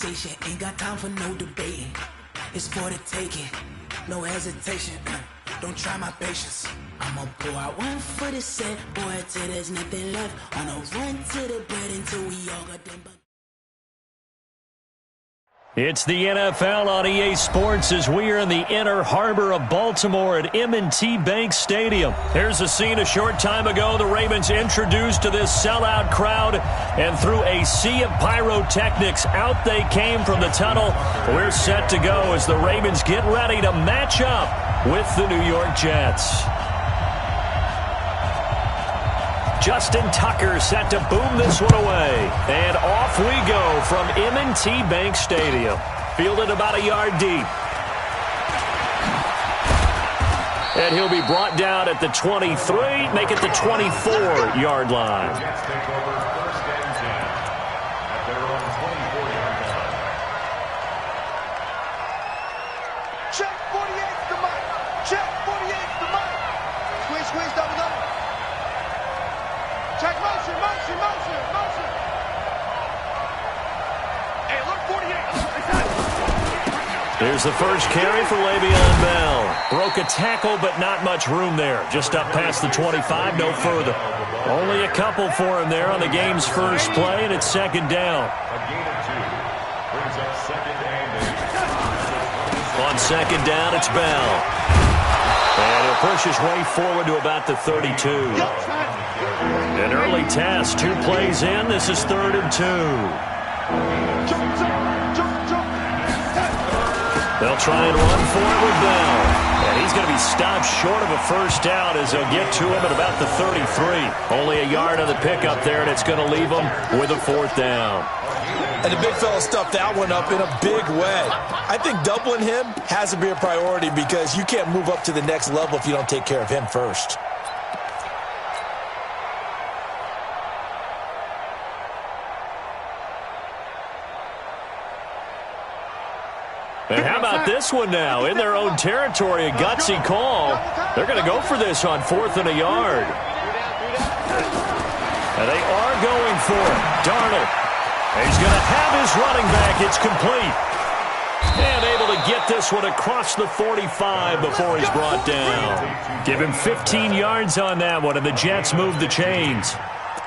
Ain't got time for no debating. It's for the taking. No hesitation. Don't try my patience. I'ma pour out one for the set, boy, till there's nothing left. On a run to the bed until we all got them. It's the NFL on EA Sports as we are in the inner harbor of Baltimore at M&T Bank Stadium. Here's a scene a short time ago. The Ravens introduced to this sellout crowd, and through a sea of pyrotechnics, out they came from the tunnel. We're set to go as the Ravens get ready to match up with the New York Jets. Justin Tucker set to boom this one away. And off we go from M&T Bank Stadium. Fielded about a yard deep. And he'll be brought down at the 23, make it the 24-yard line. Check 48's the mic. Check 48's the mic. Squeeze, squeeze, double, double. Check motion, motion, motion, motion. Hey, look, 48. Here's the first carry for Le'Veon Bell. Broke a tackle, but not much room there. Just up past the 25, no further. Only a couple for him there on the game's first play, and it's second down. On second down, it's Bell. And he'll push his way forward to about the 32. An early test, 2 plays in. This is 3rd and 2. They'll try and run for it with Bell. And he's going to be stopped short of a first down as they'll get to him at about the 33. Only a yard on the pickup there, and it's going to leave him with a 4th down. And the big fella stuffed that one up in a big way. I think doubling him has to be a priority because you can't move up to the next level if you don't take care of him first. And how about this one now? In their own territory, a gutsy call. They're going to go for this on 4th and a yard. And they are going for it. Darnold. He's going to have his running back. It's complete. And able to get this one across the 45 before he's brought down. Give him 15 yards on that one, and the Jets move the chains.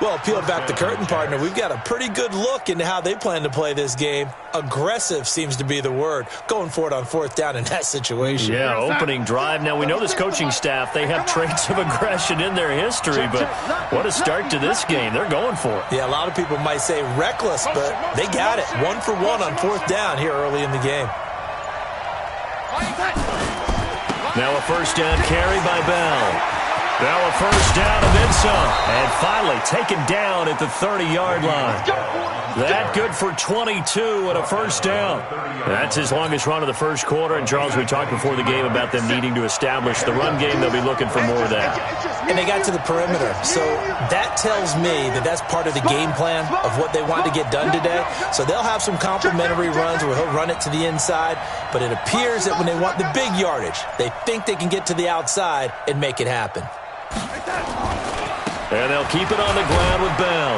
Well, peel back the curtain, partner. We've got a pretty good look into how they plan to play this game. Aggressive seems to be the word. Going for it on 4th down in that situation. Yeah, opening drive. Now, we know this coaching staff, they have traits of aggression in their history, but what a start to this game. They're going for it. Yeah, a lot of people might say reckless, but they got it. 1 for 1 on 4th down here early in the game. Now a first down carry by Bell. Now a first down and then some. And finally taken down at the 30-yard line. That good for 22 and a first down. That's his longest run of the first quarter. And, Charles, we talked before the game about them needing to establish the run game. They'll be looking for more of that. And they got to the perimeter. So that tells me that that's part of the game plan of what they want to get done today. So they'll have some complimentary runs where he'll run it to the inside. But it appears that when they want the big yardage, they think they can get to the outside and make it happen. And they'll keep it on the ground with Bell.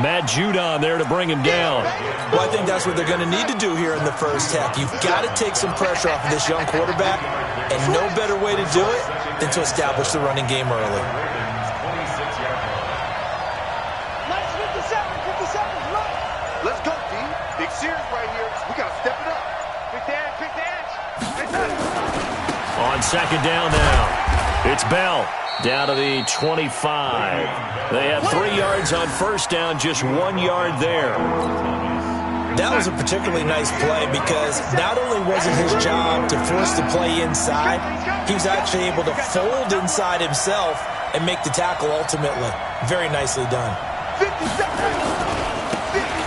Matt Judon there to bring him down. Well, I think that's what they're going to need to do here in the first half. You've got to take some pressure off of this young quarterback, and no better way to do it than to establish the running game early. Let's go, D. Big series right here. We got to step it up. Big dance, big dance. On second down now, it's Bell down to the 25. They have 3 yards on first down, just 1 yard there. That was a particularly nice play because not only was it his job to force the play inside, he was actually able to fold inside himself and make the tackle ultimately. Very nicely done.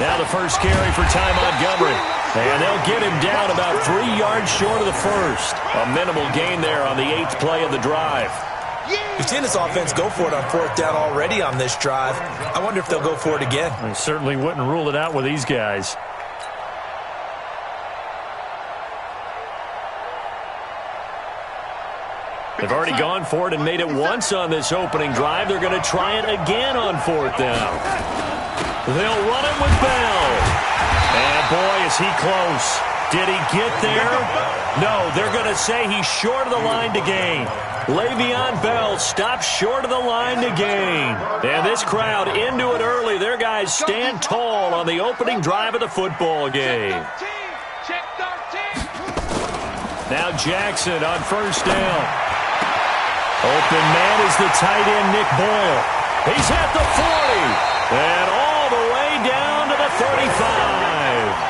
Now the first carry for Ty Montgomery. And they'll get him down about 3 yards short of the first. A minimal gain there on the 8th play of the drive. We've seen this offense go for it on 4th down already on this drive. I wonder if they'll go for it again. I certainly wouldn't rule it out with these guys. They've already gone for it and made it once on this opening drive. They're going to try it again on 4th down. They'll run it with Bell. he close? Did he get there? No, they're going to say he's short of the line to gain. Le'Veon Bell stops short of the line to gain. And this crowd into it early. Their guys stand tall on the opening drive of the football game. Now Jackson on first down. Open man is the tight end, Nick Boyle. He's at the 40. And all the way down to the 35.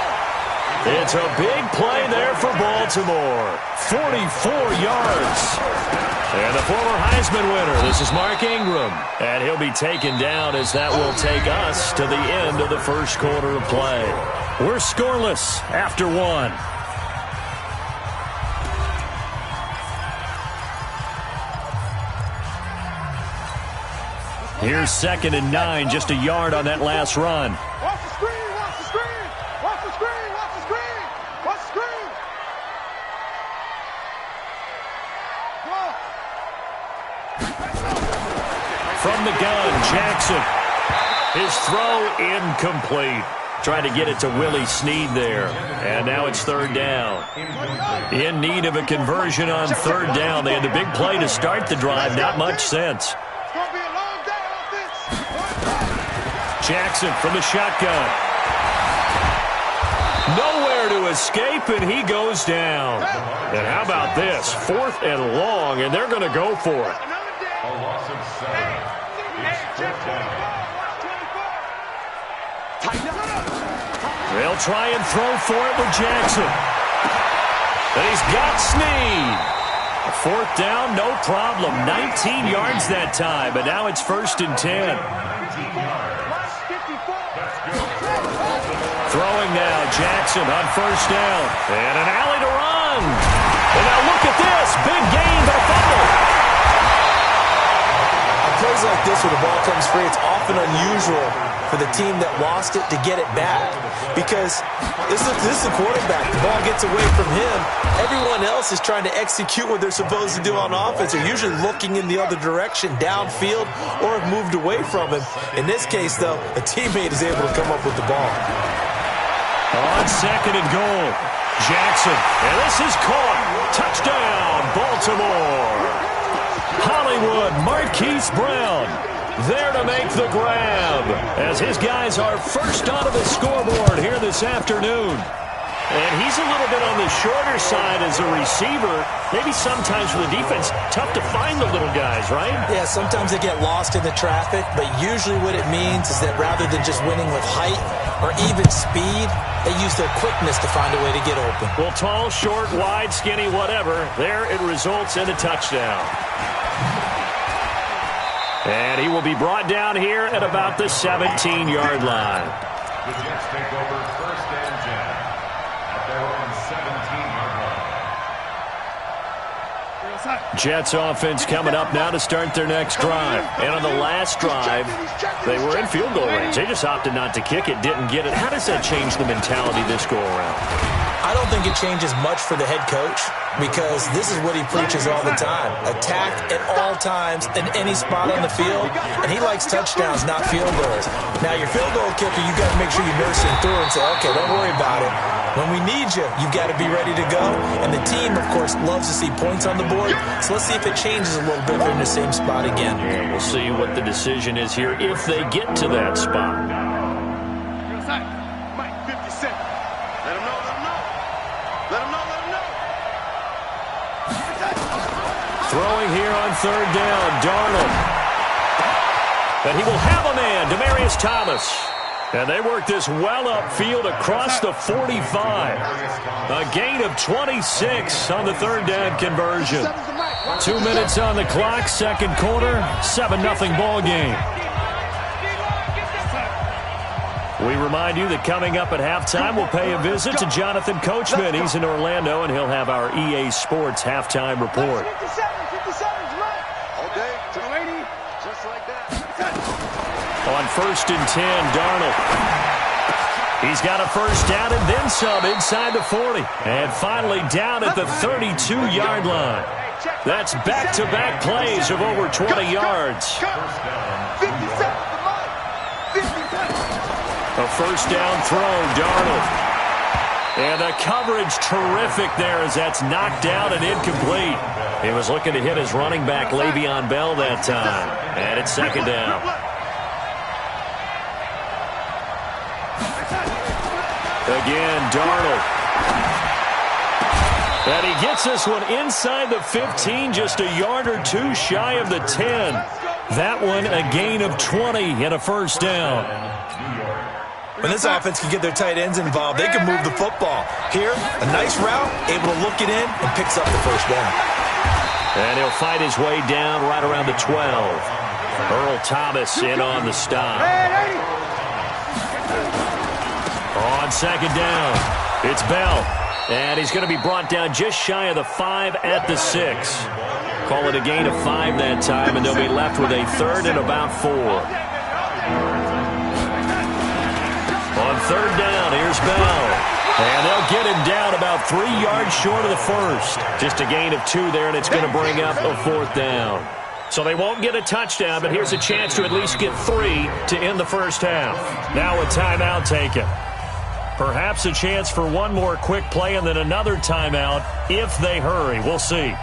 It's a big play there for Baltimore. 44 yards. And the former Heisman winner, this is Mark Ingram. And he'll be taken down as that will take us to the end of the first quarter of play. We're scoreless after one. Here's 2nd and 9, just a yard on that last run. Watch the screen, watch the screen, watch the screen, watch the screen, watch the screen. From the gun, Jackson. His throw incomplete. Trying to get it to Willie Snead there. And now it's 3rd down. In need of a conversion on 3rd down. They had the big play to start the drive. Not much sense. Jackson from the shotgun. Nowhere to escape, and he goes down. And how about this? 4th and long, and they're going to go for it. They'll try and throw for it with Jackson. And he's got Snead. 4th down, no problem. 19 yards that time, but now it's 1st and 10. Throwing now, Jackson on 1st down. And an alley to run. And now look at this. Big gain, but a fumble. On plays like this where the ball comes free, it's often unusual for the team that lost it to get it back. Because this is the quarterback. The ball gets away from him. Everyone else is trying to execute what they're supposed to do on offense. They're usually looking in the other direction, downfield, or have moved away from him. In this case, though, a teammate is able to come up with the ball. On 2nd and goal, Jackson. And this is caught. Touchdown, Baltimore. Hollywood, Marquise Brown there to make the grab as his guys are first onto the scoreboard here this afternoon. And he's a little bit on the shorter side as a receiver. Maybe sometimes for the defense, tough to find the little guys, right? Yeah, sometimes they get lost in the traffic, but usually what it means is that rather than just winning with height or even speed, they use their quickness to find a way to get open. Well, tall, short, wide, skinny, whatever, there it results in a touchdown. And he will be brought down here at about the 17-yard line. The Jets take over 1st and 10 at their own 17-yard line. Jets offense coming up now to start their next drive. And on the last drive, they were in field goal range. They just opted not to kick it, didn't get it. How does that change the mentality this go around? I don't think it changes much for the head coach because this is what he preaches all the time. Attack at all times in any spot on the field, and he likes touchdowns, not field goals. Now, your field goal kicker, you got to make sure you nurse him through and say, okay, don't worry about it. When we need you, you've got to be ready to go. And the team, of course, loves to see points on the board. So let's see if it changes a little bit if they're in the same spot again. Yeah, we'll see what the decision is here if they get to that spot. Mike, 57. Let him know, let him know. Let him know, let him know. Throwing here on 3rd down, Darnold. And he will have a man, Demaryius Thomas. And they work this well upfield across the 45. A gain of 26 on the 3rd down conversion. 2 minutes on the clock, 2nd quarter, 7-0 ball game. We remind you that coming up at halftime, we'll pay a visit to Jonathan Coachman. He's in Orlando, and he'll have our EA Sports halftime report. 57's right. All day, 280, just like that. On 1st and 10, Darnold. He's got a 1st down and then some inside the 40. And finally down at the 32-yard line. That's back-to-back plays of over 20 yards. 57's the mark. 57. A 1st down throw, Darnold. And the coverage terrific there as that's knocked down and incomplete. He was looking to hit his running back, Le'Veon Bell, that time. And it's second down. Again, Darnold. And he gets this one inside the 15, just a yard or two shy of the 10. That one a gain of 20 and a first down. When this offense can get their tight ends involved, they can move the football. Here, a nice route, able to look it in, and picks up the first down. And he'll fight his way down right around the 12. Earl Thomas in on the stop. On second down, it's Bell. And he's going to be brought down just shy of the 5 at the 6. Call it a gain of 5 that time, and they'll be left with a third and about 4. On third down, here's Bell. And they'll get him down about 3 yards short of the first. Just a gain of 2 there, and it's going to bring up a fourth down. So they won't get a touchdown, but here's a chance to at least get 3 to end the first half. Now a timeout taken. Perhaps a chance for one more quick play and then another timeout if they hurry. We'll see.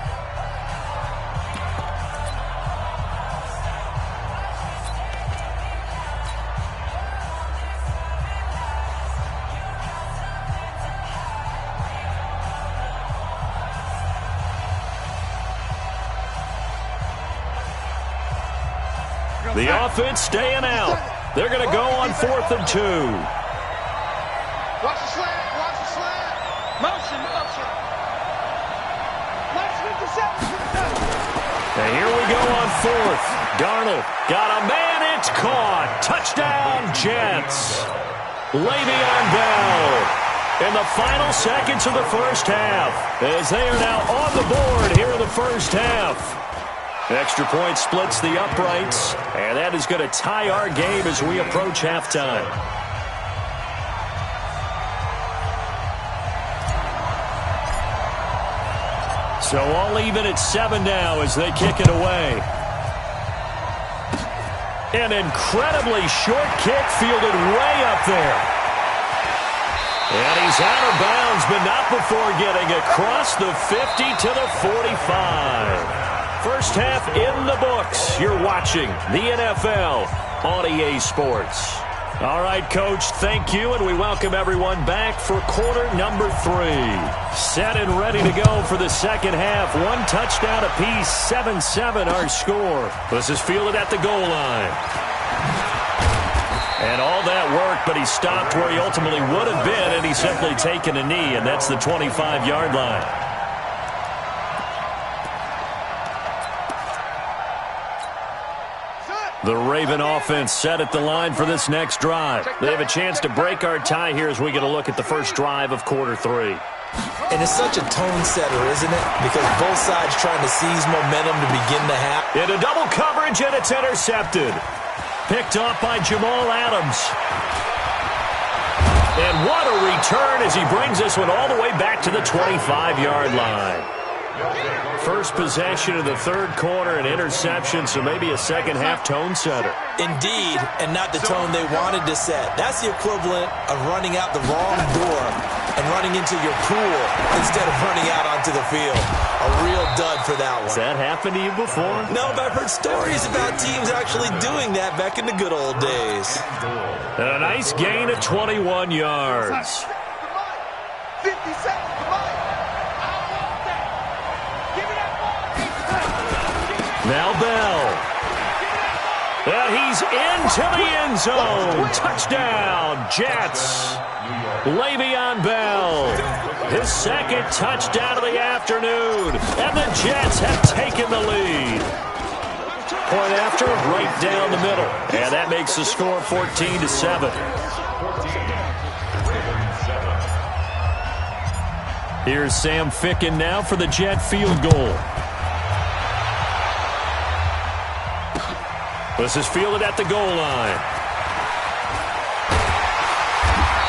The offense staying out. They're going to go on 4th and 2. Watch the slant. Watch the slant. Motion. Let's intercept. And here we go on 4th. Darnold got a man. It's caught. Touchdown, Jets. Le'Veon Bell in the final seconds of the first half as they are now on the board here in the first half. Extra point splits the uprights, and that is going to tie our game as we approach halftime. So all even at 7 now as they kick it away. An incredibly short kick fielded way up there. And he's out of bounds, but not before getting across the 50 to the 45. First half in the books. You're watching the NFL on EA Sports. All right, Coach, thank you, and we welcome everyone back for quarter number 3. Set and ready to go for the second half. 1 touchdown apiece, 7-7 our score. This is fielded at the goal line. And all that work, but he stopped where he ultimately would have been, and he's simply taken a knee, and that's the 25-yard line. The Raven offense set at the line for this next drive. They have a chance to break our tie here as we get a look at the first drive of quarter 3. And it's such a tone setter, isn't it? Because both sides trying to seize momentum to begin the half. Into double coverage, and it's intercepted. Picked off by Jamal Adams. And what a return as he brings this one all the way back to the 25-yard line. First possession of the third quarter, an interception, so maybe a second-half tone setter. Indeed, and not the tone they wanted to set. That's the equivalent of running out the wrong door and running into your pool instead of running out onto the field. A real dud for that one. Has that happened to you before? No, but I've heard stories about teams actually doing that back in the good old days. And a nice gain of 21 yards. 50 seconds. Now Bell. And he's into the end zone. Touchdown, Jets. Le'Veon Bell. His second touchdown of the afternoon. And the Jets have taken the lead. Point after, right down the middle. And that makes the score 14-7. Here's Sam Ficken now for the Jet field goal. This is fielded at the goal line.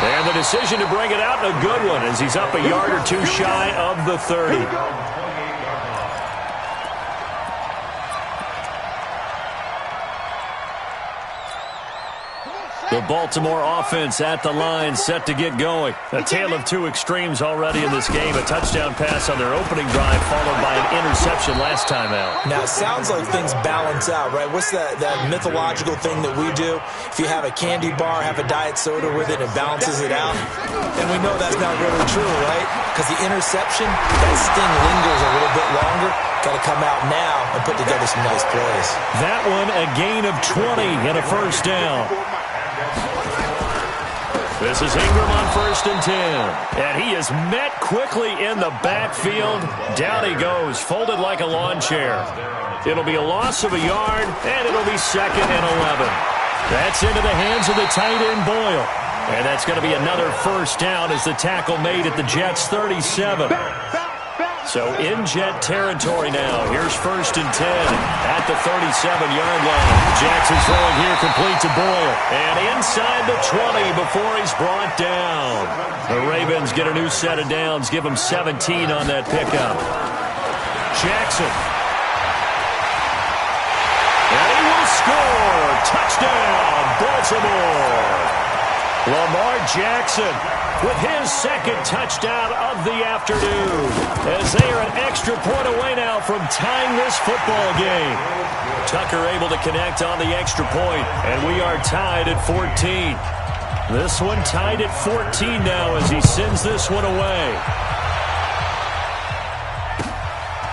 And the decision to bring it out, a good one, as he's up a yard or 2 shy of the 30. The The Baltimore offense at the line, set to get going. A tale of two extremes already in this game. A touchdown pass on their opening drive, followed by an interception last time out. Now, it sounds like things balance out, right? What's that mythological thing that we do? If you have a candy bar, have a diet soda with it, it balances it out. And we know that's not really true, right? Because the interception, that sting lingers a little bit longer. Got to come out now and put together some nice plays. That one, a gain of 20 and a first down. This is Ingram on 1st and 10. And he is met quickly in the backfield. Down he goes, folded like a lawn chair. It'll be a loss of a yard, and it'll be 2nd and 11. That's into the hands of the tight end, Boyle. And that's going to be another first down as the tackle made at the Jets' 37. So in Jet territory now. Here's 1st and 10 at the 37-yard line. Jackson's throwing here complete to Boyle. And inside the 20 before he's brought down. The Ravens get a new set of downs. Give him 17 on that pickup. Jackson. And he will score. Touchdown, Baltimore. Lamar Jackson with his 2nd touchdown of the afternoon, as they are an extra point away now from tying this football game. Tucker able to connect on the extra point, and we are tied at 14. This one tied at 14 now as he sends this one away.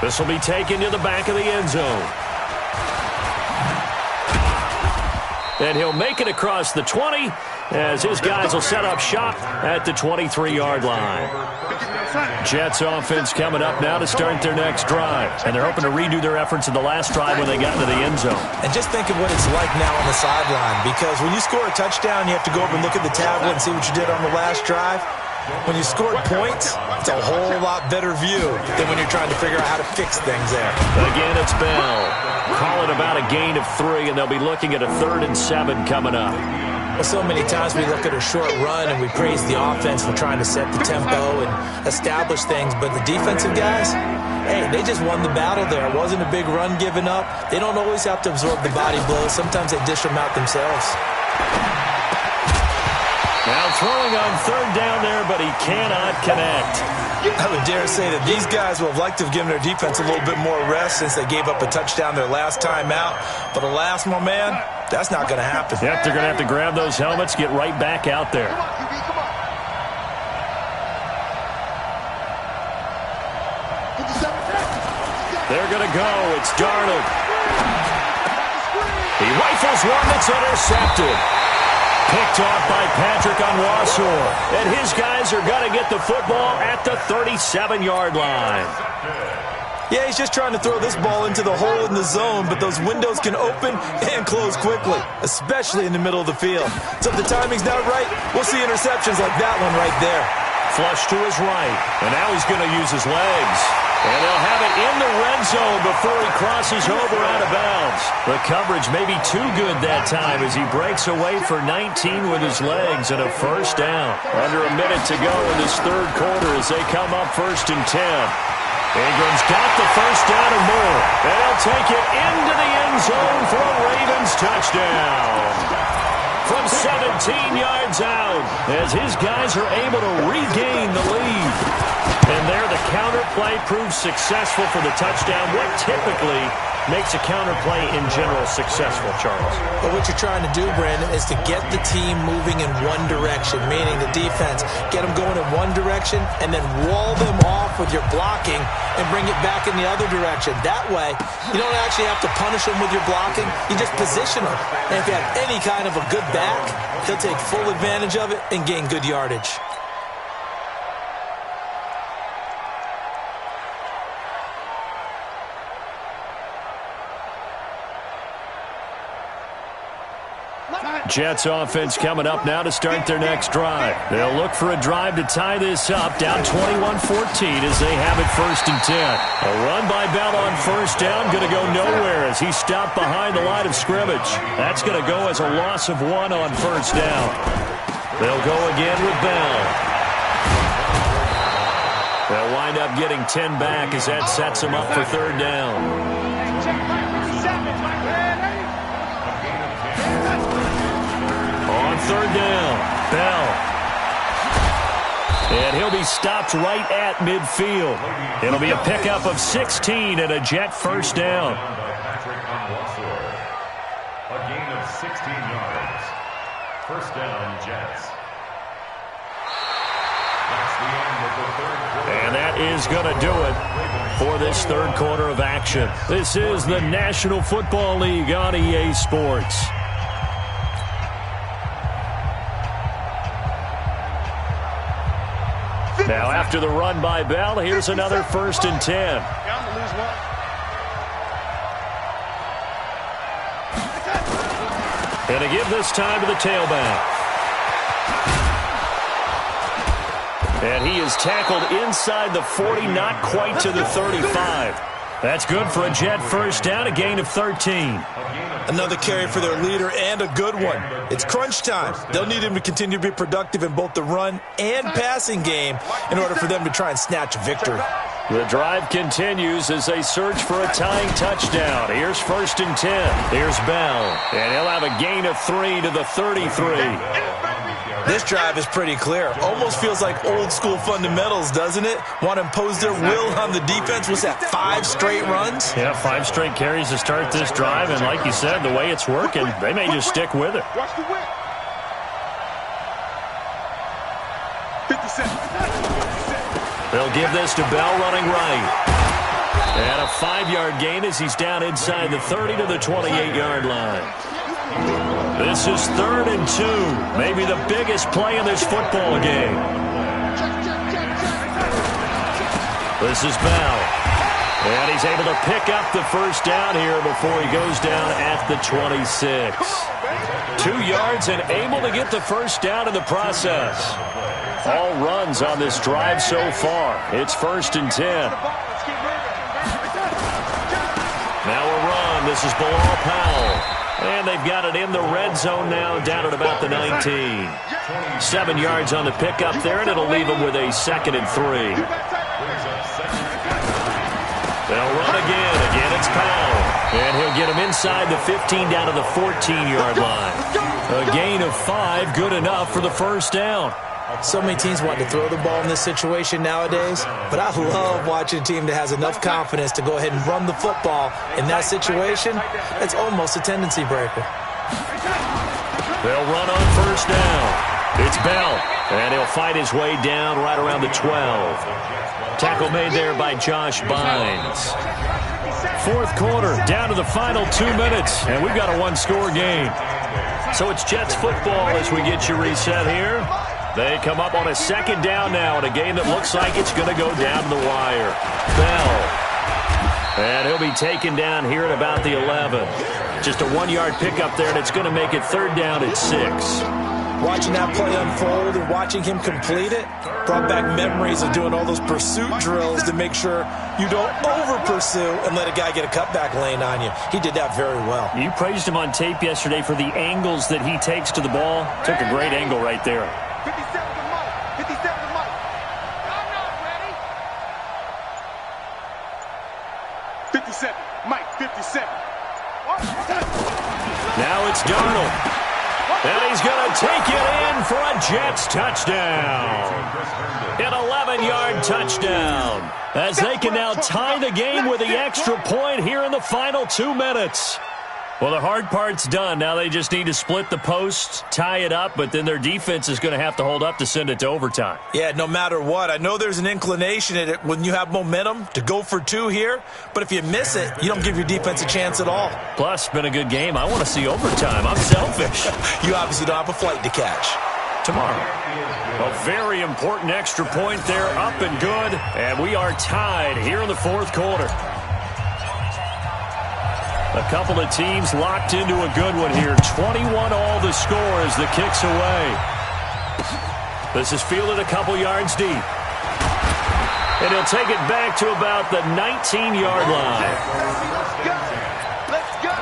This will be taken to the back of the end zone. And he'll make it across the 20 as his guys will set up shop at the 23-yard line. Jets offense coming up now to start their next drive. And they're hoping to redo their efforts in the last drive when they got into the end zone. And just think of what it's like now on the sideline, because when you score a touchdown, you have to go over and look at the tablet and see what you did on the last drive. When you scored points, it's a whole lot better view than when you're trying to figure out how to fix things there. Again, it's Bell. Call it about a gain of 3, and they'll be looking at a 3rd and 7 coming up. Well, so many times we look at a short run and we praise the offense for trying to set the tempo and establish things, but the defensive guys, hey, they just won the battle there. It wasn't a big run given up. They don't always have to absorb the body blows. Sometimes they dish them out themselves. Now throwing on 3rd down there, but he cannot connect. I would dare say that these guys would have liked to have given their defense a little bit more rest since they gave up a touchdown their last time out. But alas, my man, that's not going to happen. Yep, they're going to have to grab those helmets, get right back out there. They're going to go. It's Darnold. He rifles one that's intercepted. Picked off by Patrick Onwuasor. And his guys are going to get the football at the 37-yard line. Yeah, he's just trying to throw this ball into the hole in the zone, but those windows can open and close quickly, especially in the middle of the field. So if the timing's not right, we'll see interceptions like that one right there. Flush to his right, and now he's going to use his legs. And they'll have it in the red zone before he crosses over out of bounds. The coverage may be too good that time as he breaks away for 19 with his legs and a first down. Under a minute to go in this 3rd quarter as they come up 1st and 10. Ingram's got the first down and more. And he'll take it into the end zone for a Ravens touchdown. From 17 yards out as his guys are able to regain the lead. And there the counter play proves successful for the touchdown. What typically makes a counter play in general successful, Charles? But what you're trying to do, Brandon, is to get the team moving in one direction, meaning the defense, get them going in one direction and then wall them off with your blocking and bring it back in the other direction. That way, you don't actually have to punish them with your blocking. You just position them. And if you have any kind of a good back, they'll take full advantage of it and gain good yardage. Jets offense coming up now to start their next drive. They'll look for a drive to tie this up, down 21-14 as they have it 1st and 10. A run by Bell on first down, going to go nowhere as he stopped behind the line of scrimmage. That's going to go as a loss of 1 on first down. They'll go again with Bell. They'll wind up getting 10 back as that sets them up for 3rd down. On on third down. Bell. And he'll be stopped right at midfield. It'll be a pickup of 16 and a Jet first down. A gain of 16 yards. First down, Jets. That's the end of the third quarter. And that is going to do it for this third quarter of action. This is the National Football League on EA Sports. Now, after the run by Bell, here's another 1st and 10. And to give this time to the tailback. And he is tackled inside the 40, not quite to the 35. That's good for a Jet first down, a gain of 13. Another carry for their leader and a good one. It's crunch time. They'll need him to continue to be productive in both the run and passing game in order for them to try and snatch a victory. The drive continues as they search for a tying touchdown. Here's 1st and 10. Here's Bell. And he'll have a gain of 3 to the 33. This drive is pretty clear. Almost feels like old school fundamentals, doesn't it? Want to impose their will on the defense. What's that, 5 straight runs? Yeah, 5 straight carries to start this drive. And like you said, the way it's working, they may just stick with it. Watch the whip. 57. They'll give this to Bell running right. And a 5-yard gain as he's down inside the 30 to the 28-yard line. This is 3rd and 2. Maybe the biggest play in this football game. This is Bell. And he's able to pick up the first down here before he goes down at the 26. 2 yards and able to get the first down in the process. All runs on this drive so far. It's 1st and 10. Now a run. This is Bilal Powell. And they've got it in the red zone now, down at about the 19. 7 yards on the pickup there, and it'll leave them with a 2nd and 3. They'll run again. Again, it's Powell. And he'll get him inside the 15 down to the 14-yard line. A gain of 5, good enough for the first down. So many teams want to throw the ball in this situation nowadays, but I love watching a team that has enough confidence to go ahead and run the football. In that situation, it's almost a tendency breaker. They'll run on first down. It's Bell, and he'll fight his way down right around the 12. Tackle made there by Josh Bynes. 4th quarter, down to the final 2 minutes, and we've got a 1-score game. So it's Jets football as we get you reset here. They come up on a 2nd down now in a game that looks like it's going to go down to the wire. Bell. And he'll be taken down here at about the 11. Just a 1-yard pickup there, and it's going to make it 3rd down at 6. Watching that play unfold and watching him complete it brought back memories of doing all those pursuit drills to make sure you don't over-pursue and let a guy get a cutback lane on you. He did that very well. You praised him on tape yesterday for the angles that he takes to the ball. Took a great angle right there. 57 to Mike. 57 to Mike. I'm not ready. 57. Mike, 57. Now it's Darnold. And he's going to take it in for a Jets touchdown. An 11-yard touchdown. As they can now tie the game with the extra point here in the final 2 minutes. Well, the hard part's done. Now they just need to split the post, tie it up, but then their defense is going to have to hold up to send it to overtime. Yeah, no matter what. I know there's an inclination in it when you have momentum to go for 2 here, but if you miss it, you don't give your defense a chance at all. Plus, been a good game. I want to see overtime. I'm selfish. You obviously don't have a flight to catch. Tomorrow. A very important extra point there, up and good, and we are tied here in the 4th quarter. A couple of teams locked into a good one here. 21 all the score as the kick's away. This is fielded a couple yards deep. And he'll take it back to about the 19-yard line. Let's go.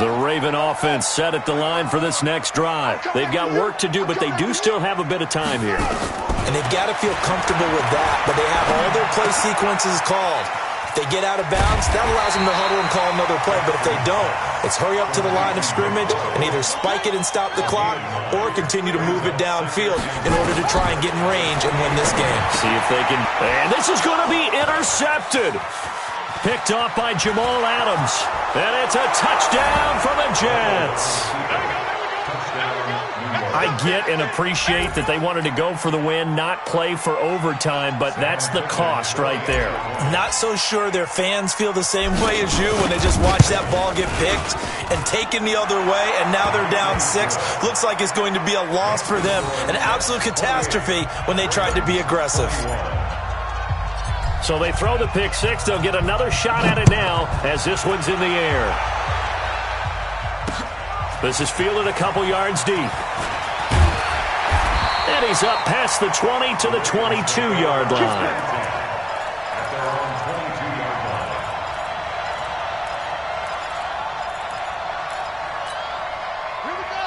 The Raven offense set at the line for this next drive. They've got work to do, but they do still have a bit of time here. And they've got to feel comfortable with that, but they have all their play sequences called. If they get out of bounds, that allows them to huddle and call another play. But if they don't, it's hurry up to the line of scrimmage and either spike it and stop the clock or continue to move it downfield in order to try and get in range and win this game. See if they can. And this is going to be intercepted. Picked off by Jamal Adams. And it's a touchdown for the Jets. I get and appreciate that they wanted to go for the win, not play for overtime, but that's the cost right there. Not so sure their fans feel the same way as you when they just watch that ball get picked and taken the other way, and now they're down 6. Looks like it's going to be a loss for them, an absolute catastrophe when they tried to be aggressive. So they throw the pick 6. They'll get another shot at it now as this one's in the air. This is fielded a couple yards deep. And he's up past the 20 to the 22-yard line.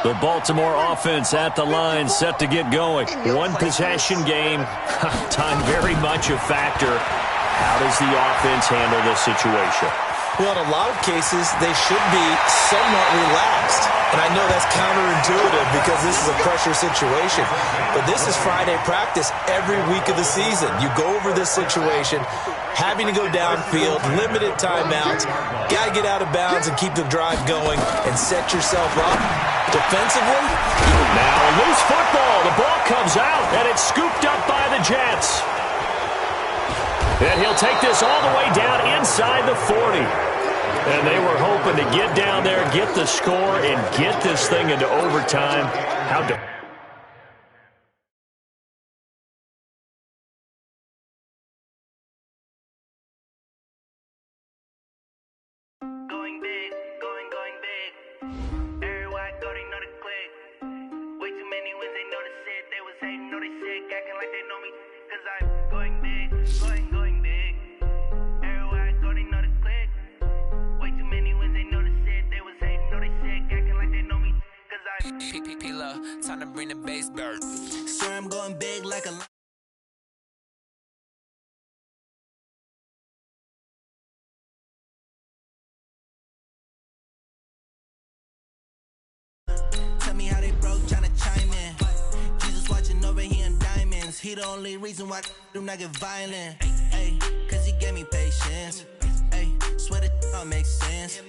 The Baltimore offense at the line, set to get going. One possession game. Time very much a factor. How does the offense handle this situation? Well, in a lot of cases, they should be somewhat relaxed. And I know that's counterintuitive because this is a pressure situation. But this is Friday practice every week of the season. You go over this situation, having to go downfield, limited timeouts, got to get out of bounds and keep the drive going and set yourself up defensively. Now a loose football. The ball comes out, and it's scooped up by the Jets. And he'll take this all the way down inside the 40. And they were hoping to get down there, get the score, and get this thing into overtime. How do... Going big, going big. Everywhere I go, they know the click. Way too many wins, they know the shit. They was hating, know they sick, acting like they know me. Cause I'm going big, going big. Everywhere I go, they know the click. Way too many wins, they know the shit. They was hating, know they sick, acting like they know me. Cause I'm P-P-P-Love, time to bring the bass bird. Swear I'm going big like a... Tell me how they broke, tryna chime in. Jesus watching over here in diamonds. He the only reason why do not get violent. Ay, cause he gave me patience. Ay, swear that all makes sense.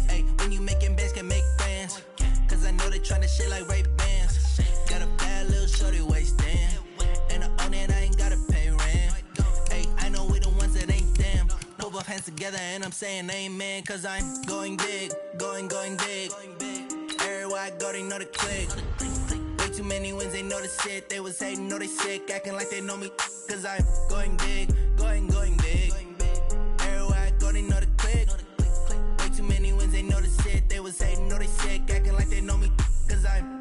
Ay, when you making bands can make friends. Cause I know they tryna shit like Ray-Bans. Got a bad little shorty wasting. And I own it, I ain't gotta pay rent. Ay, I know we the ones that ain't them. Put both hands together and I'm saying amen. Cause I'm going big, going big. Everywhere I go, they know the click. Way too many wins, they know the shit. They was hating, know they sick, acting like they know me. Cause I'm going big, going big. Everywhere I go, they know the click. Way too many wins, they know the shit. They was hating, know they sick, acting like they know me. Cause I'm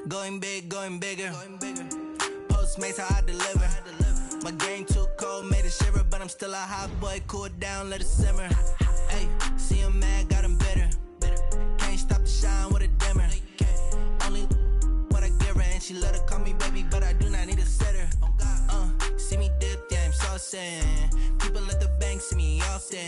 going big, going bigger. Postmates, how I deliver. My game too cold, made it shiver. But I'm still a hot boy, cool down, let it simmer. Hey, see him mad, got him bitter. Can't stop the shine with a dimmer. Only what I give her, and she let her call me baby, but I do not need a sitter. See me dip, yeah, I'm saucing. People at the bank see me often.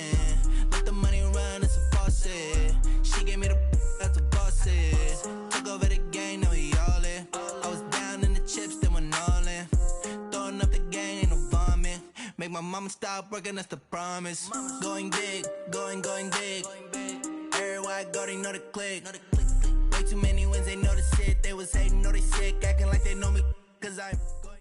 Let the money run, it's a faucet. She gave me the that's a bosses. Took over the game, now we all in. I was down in the chips, then went all in. Throwing up the game, ain't no vomit. Make my mama stop working, that's the promise. Going big, going big. Everywhere I go, they know the click. Way too many wins, they know the shit. They was hating, know they sick, acting like they know me. Cause I'm going.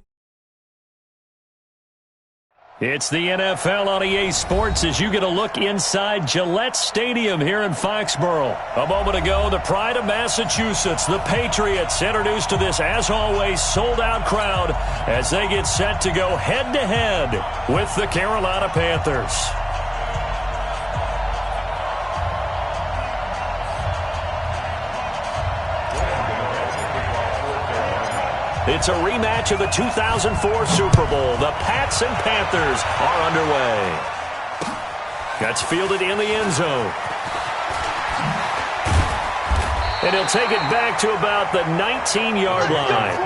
It's the NFL on EA Sports as you get a look inside Gillette Stadium here in Foxborough. A moment ago, the pride of Massachusetts, the Patriots, introduced to this, as always, sold-out crowd as they get set to go head-to-head with the Carolina Panthers. It's a rematch of the 2004 Super Bowl. The Pats and Panthers are underway. That's fielded in the end zone. And he'll take it back to about the 19-yard line.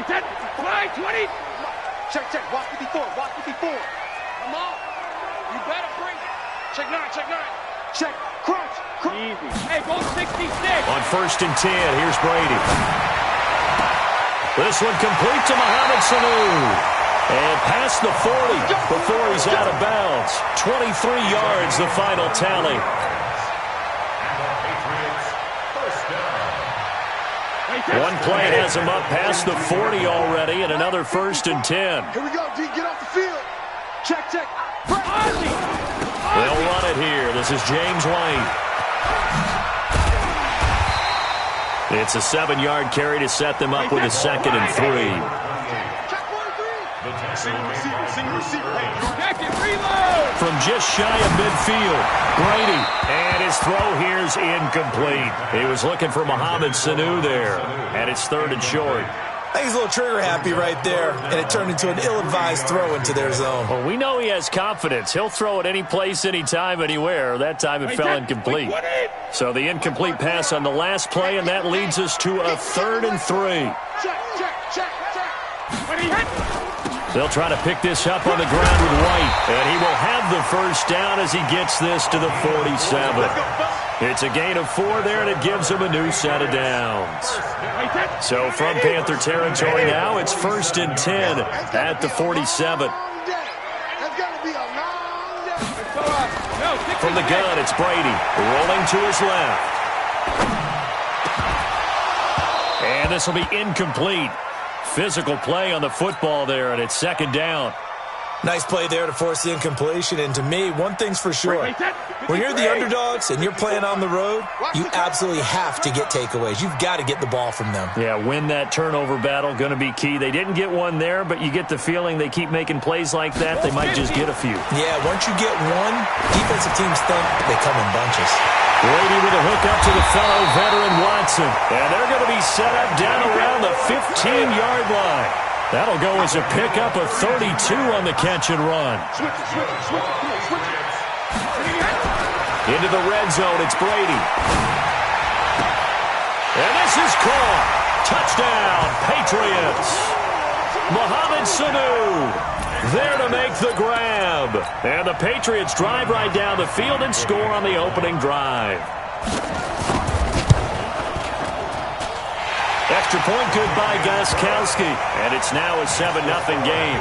Hey, 10, fly, 20. Check, check. Watch 54. Watch 54. Come on. You better bring it. Check 9, check 9. Check. Crunch. Crunch. Easy. Hey, go 66. On 1st and 10, here's Brady. This one complete to Mohamed Sanu. And past the 40 before he's out of bounds. 23 yards, the final tally. One play has him up past the 40 already, and another 1st and 10. Here we go, D. Get off the field. Check, check. They'll run it here. This is James Wayne. It's a 7-yard carry to set them up with a 2nd and 3. Single receiver. Check it, reload. From just shy of midfield, Brady. And his throw here's incomplete. He was looking for Mohamed Sanu there. And it's 3rd and short. I think he's a little trigger happy right there, and it turned into an ill-advised throw into their zone. Well, we know he has confidence. He'll throw it any place, anytime, anywhere. That time it fell incomplete. So the incomplete pass on the last play, and that leads us to a 3rd and 3. They'll try to pick this up on the ground with White, and he will have the first down as he gets this to the 47. It's a gain of 4 there, and it gives him a new set of downs. So from Panther territory now, it's 1st and 10 at the 47. From the gun, it's Brady, rolling to his left. And this will be incomplete. Physical play on the football there, and it's 2nd down. Nice play there to force the incompletion, and to me, one thing's for sure. When you're the underdogs and you're playing on the road, you absolutely have to get takeaways. You've got to get the ball from them. Yeah, win that turnover battle, going to be key. They didn't get one there, but you get the feeling they keep making plays like that, they might just get a few. Yeah, once you get one, defensive teams think they come in bunches. Brady with a hook up to the fellow veteran Watson. And they're going to be set up down around the 15-yard line. That'll go as a pickup of 32 on the catch and run. Into the red zone, it's Brady. And this is caught. Touchdown, Patriots. Mohamed Sanu there to make the grab. And the Patriots drive right down the field and score on the opening drive. Extra point good by Gostkowski. And it's now a 7-0 game.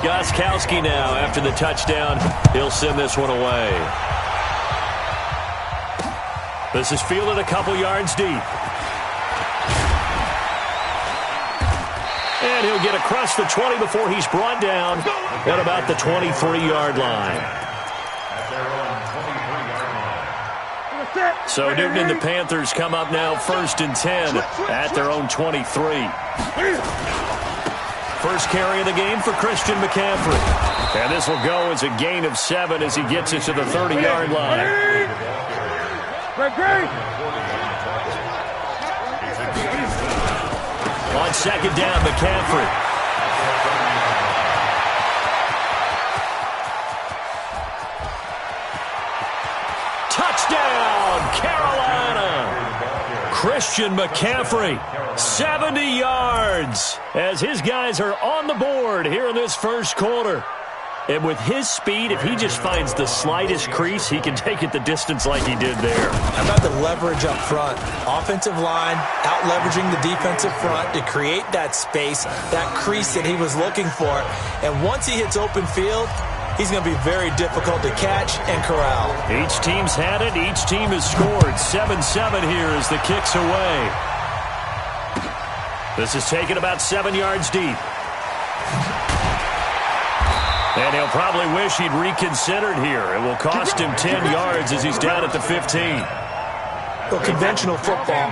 Gostkowski now, after the touchdown, he'll send this one away. This is fielded a couple yards deep. And he'll get across the 20 before he's brought down at about the 23-yard line. So Newton and the Panthers come up now 1st and 10 at their own 23. First carry of the game for Christian McCaffrey. And this will go as a gain of 7 as he gets it to the 30-yard line. On 2nd down, McCaffrey. Touchdown, Carolina! Christian McCaffrey, 70 yards, as his guys are on the board here in this first quarter. And with his speed, if he just finds the slightest crease, he can take it the distance like he did there. How about the leverage up front? Offensive line out-leveraging the defensive front to create that space, that crease that he was looking for. And once he hits open field, he's going to be very difficult to catch and corral. Each team's had it. Each team has scored. 7-7 here as the kick's away. This is taken about 7 yards deep. And he'll probably wish he'd reconsidered here. It will cost him 10 yards as he's down at the 15. Well, conventional football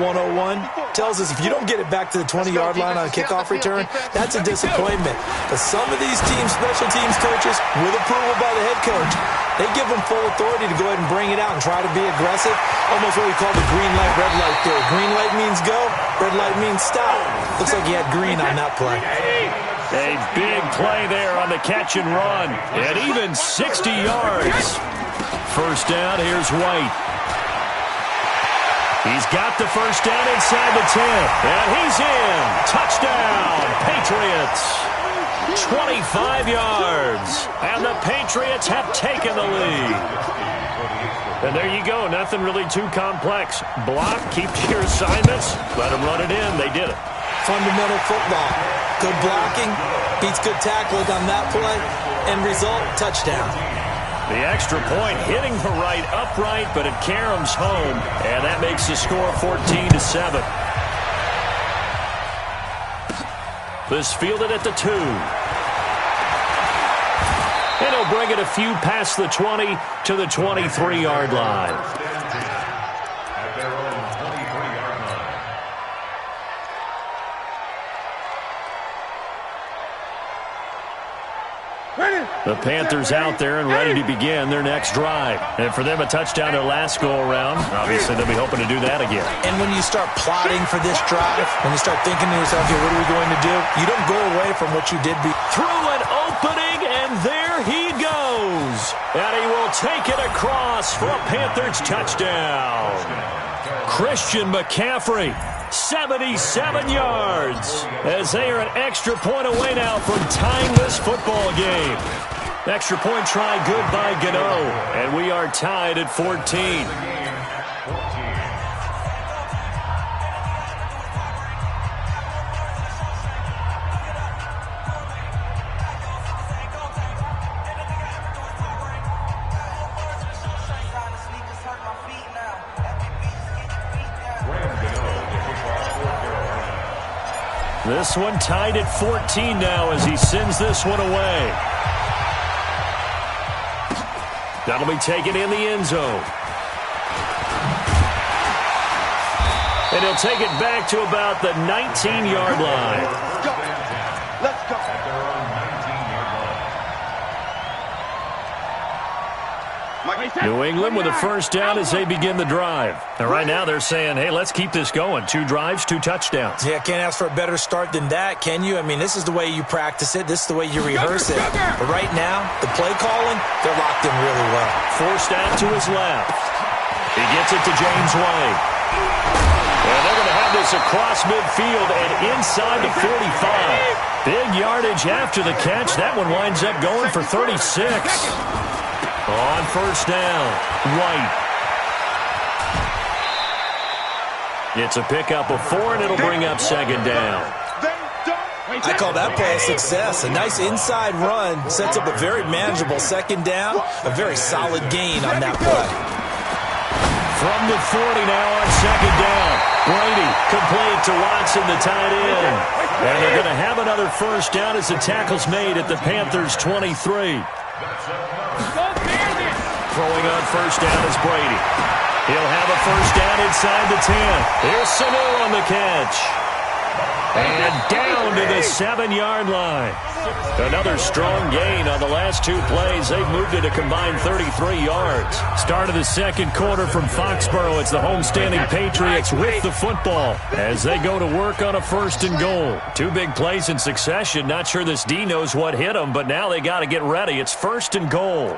101 tells us if you don't get it back to the 20-yard line on a kickoff return, that's a disappointment. But some of these teams, special teams coaches, with approval by the head coach, they give them full authority to go ahead and bring it out and try to be aggressive. Almost what we call the green light, red light theory. Green light means go, red light means stop. Looks like he had green on that play. A big play there on the catch and run. And even 60 yards. First down, here's White. He's got the first down inside the 10. And he's in. Touchdown, Patriots. 25 yards. And the Patriots have taken the lead. And there you go. Nothing really too complex. Block, keep to your assignments. Let them run it in. They did it. Fundamental football. Good blocking. Beats good tackling on that play. End result, touchdown. The extra point hitting the right upright, but it caroms home. And that makes the score 14-7. This fielded at the 2. And he'll bring it a few past the 20 to the 23-yard line. At their own 23-yard line. The Panthers out there and ready to begin their next drive. And for them, a touchdown their last go-around. Obviously, they'll be hoping to do that again. And when you start plotting for this drive, when you start thinking to yourself, okay, what are we going to do? You don't go away from what you did Through an opening, and there he goes. And he will take it across for a Panthers touchdown. Christian McCaffrey, 77 yards, as they are an extra point away now from tying this football game. Extra point try good by Gano, and we are tied at 14. This one tied at 14 now as he sends this one away. That'll be taken in the end zone. And he'll take it back to about the 19-yard line. Let's go. Let's go. At their own 19-yard line. New England with a first down as they begin the drive. And right now they're saying, hey, let's keep this going. 2 drives, 2 touchdowns. Yeah, can't ask for a better start than that, can you? I mean, this is the way you practice it. This is the way you rehearse it. But right now, the play calling, they're locked in really well. Forced out to his left. He gets it to James White. And they're going to have this across midfield and inside the 45. Big yardage after the catch. That one winds up going for 36. On first down, White. It's a pickup of 4, and it'll bring up second down. I call that play a success. A nice inside run sets up a very manageable second down. A very solid gain on that play. From the 40 now on second down. Brady complete to Watson, the tight end. And they're going to have another first down as the tackle's made at the Panthers' 23. Throwing on first down is Brady. He'll have a first down inside the 10. Here's Sanu on the catch. And down to the 7-yard line. Another strong gain on the last 2 plays. They've moved it a combined 33 yards. Start of the second quarter from Foxborough. It's the homestanding Patriots with the football as they go to work on a first and goal. 2 big plays in succession. Not sure this D knows what hit them, but now they got to get ready. It's first and goal.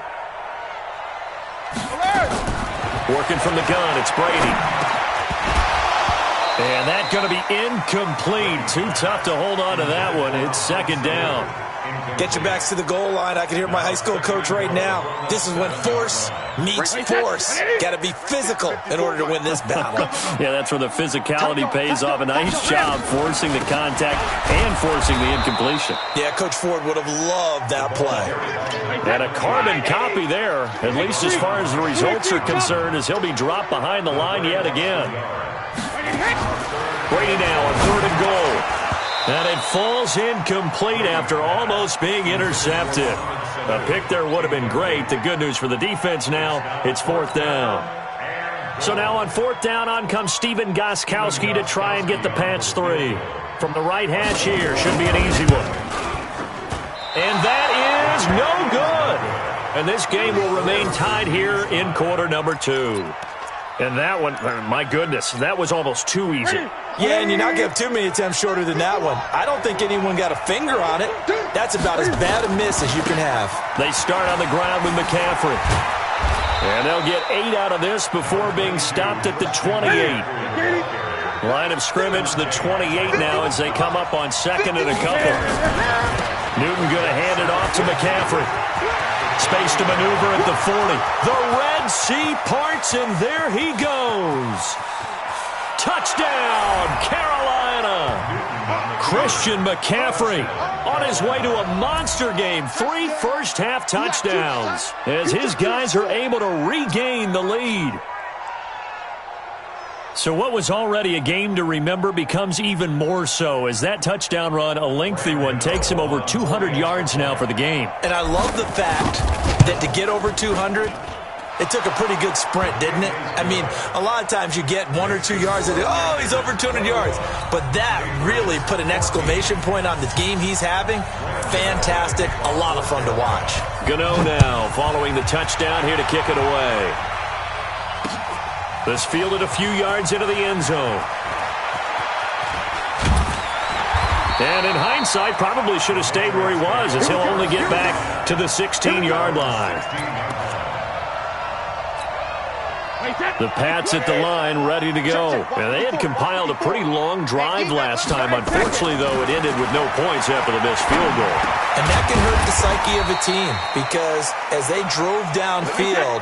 Working from the gun, it's Brady. And that's going to be incomplete. Too tough to hold on to that one. It's second down. Get your backs to the goal line. I can hear my high school coach right now. This is when force meets force. Got to be physical in order to win this battle. Yeah, that's where the physicality pays off. A nice job forcing the contact and forcing the incompletion. Yeah, Coach Ford would have loved that play. And a carbon copy there, at least as far as the results are concerned, as he'll be dropped behind the line yet again. Brady now on third and goal. And it falls incomplete after almost being intercepted. A pick there would have been great. The good news for the defense now, it's fourth down. So now on fourth down, on comes Steven Gostkowski to try and get the Pats 3. From the right hash here, should be an easy one. And that is no good. And this game will remain tied here in quarter number 2. And that one, my goodness, that was almost too easy. Yeah, and you not give too many attempts shorter than that one. I don't think anyone got a finger on it. That's about as bad a miss as you can have. They start on the ground with McCaffrey. And they'll get 8 out of this before being stopped at the 28. Line of scrimmage, the 28 now as they come up on second and a couple. Newton going to hand it off to McCaffrey. Space to maneuver at the 40. The Red Sea parts, and there he goes. Touchdown, Carolina. Christian McCaffrey on his way to a monster game. 3 first-half touchdowns as his guys are able to regain the lead. So what was already a game to remember becomes even more so as that touchdown run, a lengthy one, takes him over 200 yards now for the game. And I love the fact that to get over 200, it took a pretty good sprint, didn't it? I mean, a lot of times you get 1 or 2 yards and, oh, he's over 200 yards. But that really put an exclamation point on the game he's having. Fantastic. A lot of fun to watch. Gano now following the touchdown here to kick it away. This fielded a few yards into the end zone. And in hindsight, probably should have stayed where he was as he'll only get back to the 16-yard line. The Pats at the line ready to go. And they had compiled a pretty long drive last time. Unfortunately, though, it ended with no points after the missed field goal. And that can hurt the psyche of a team because as they drove downfield,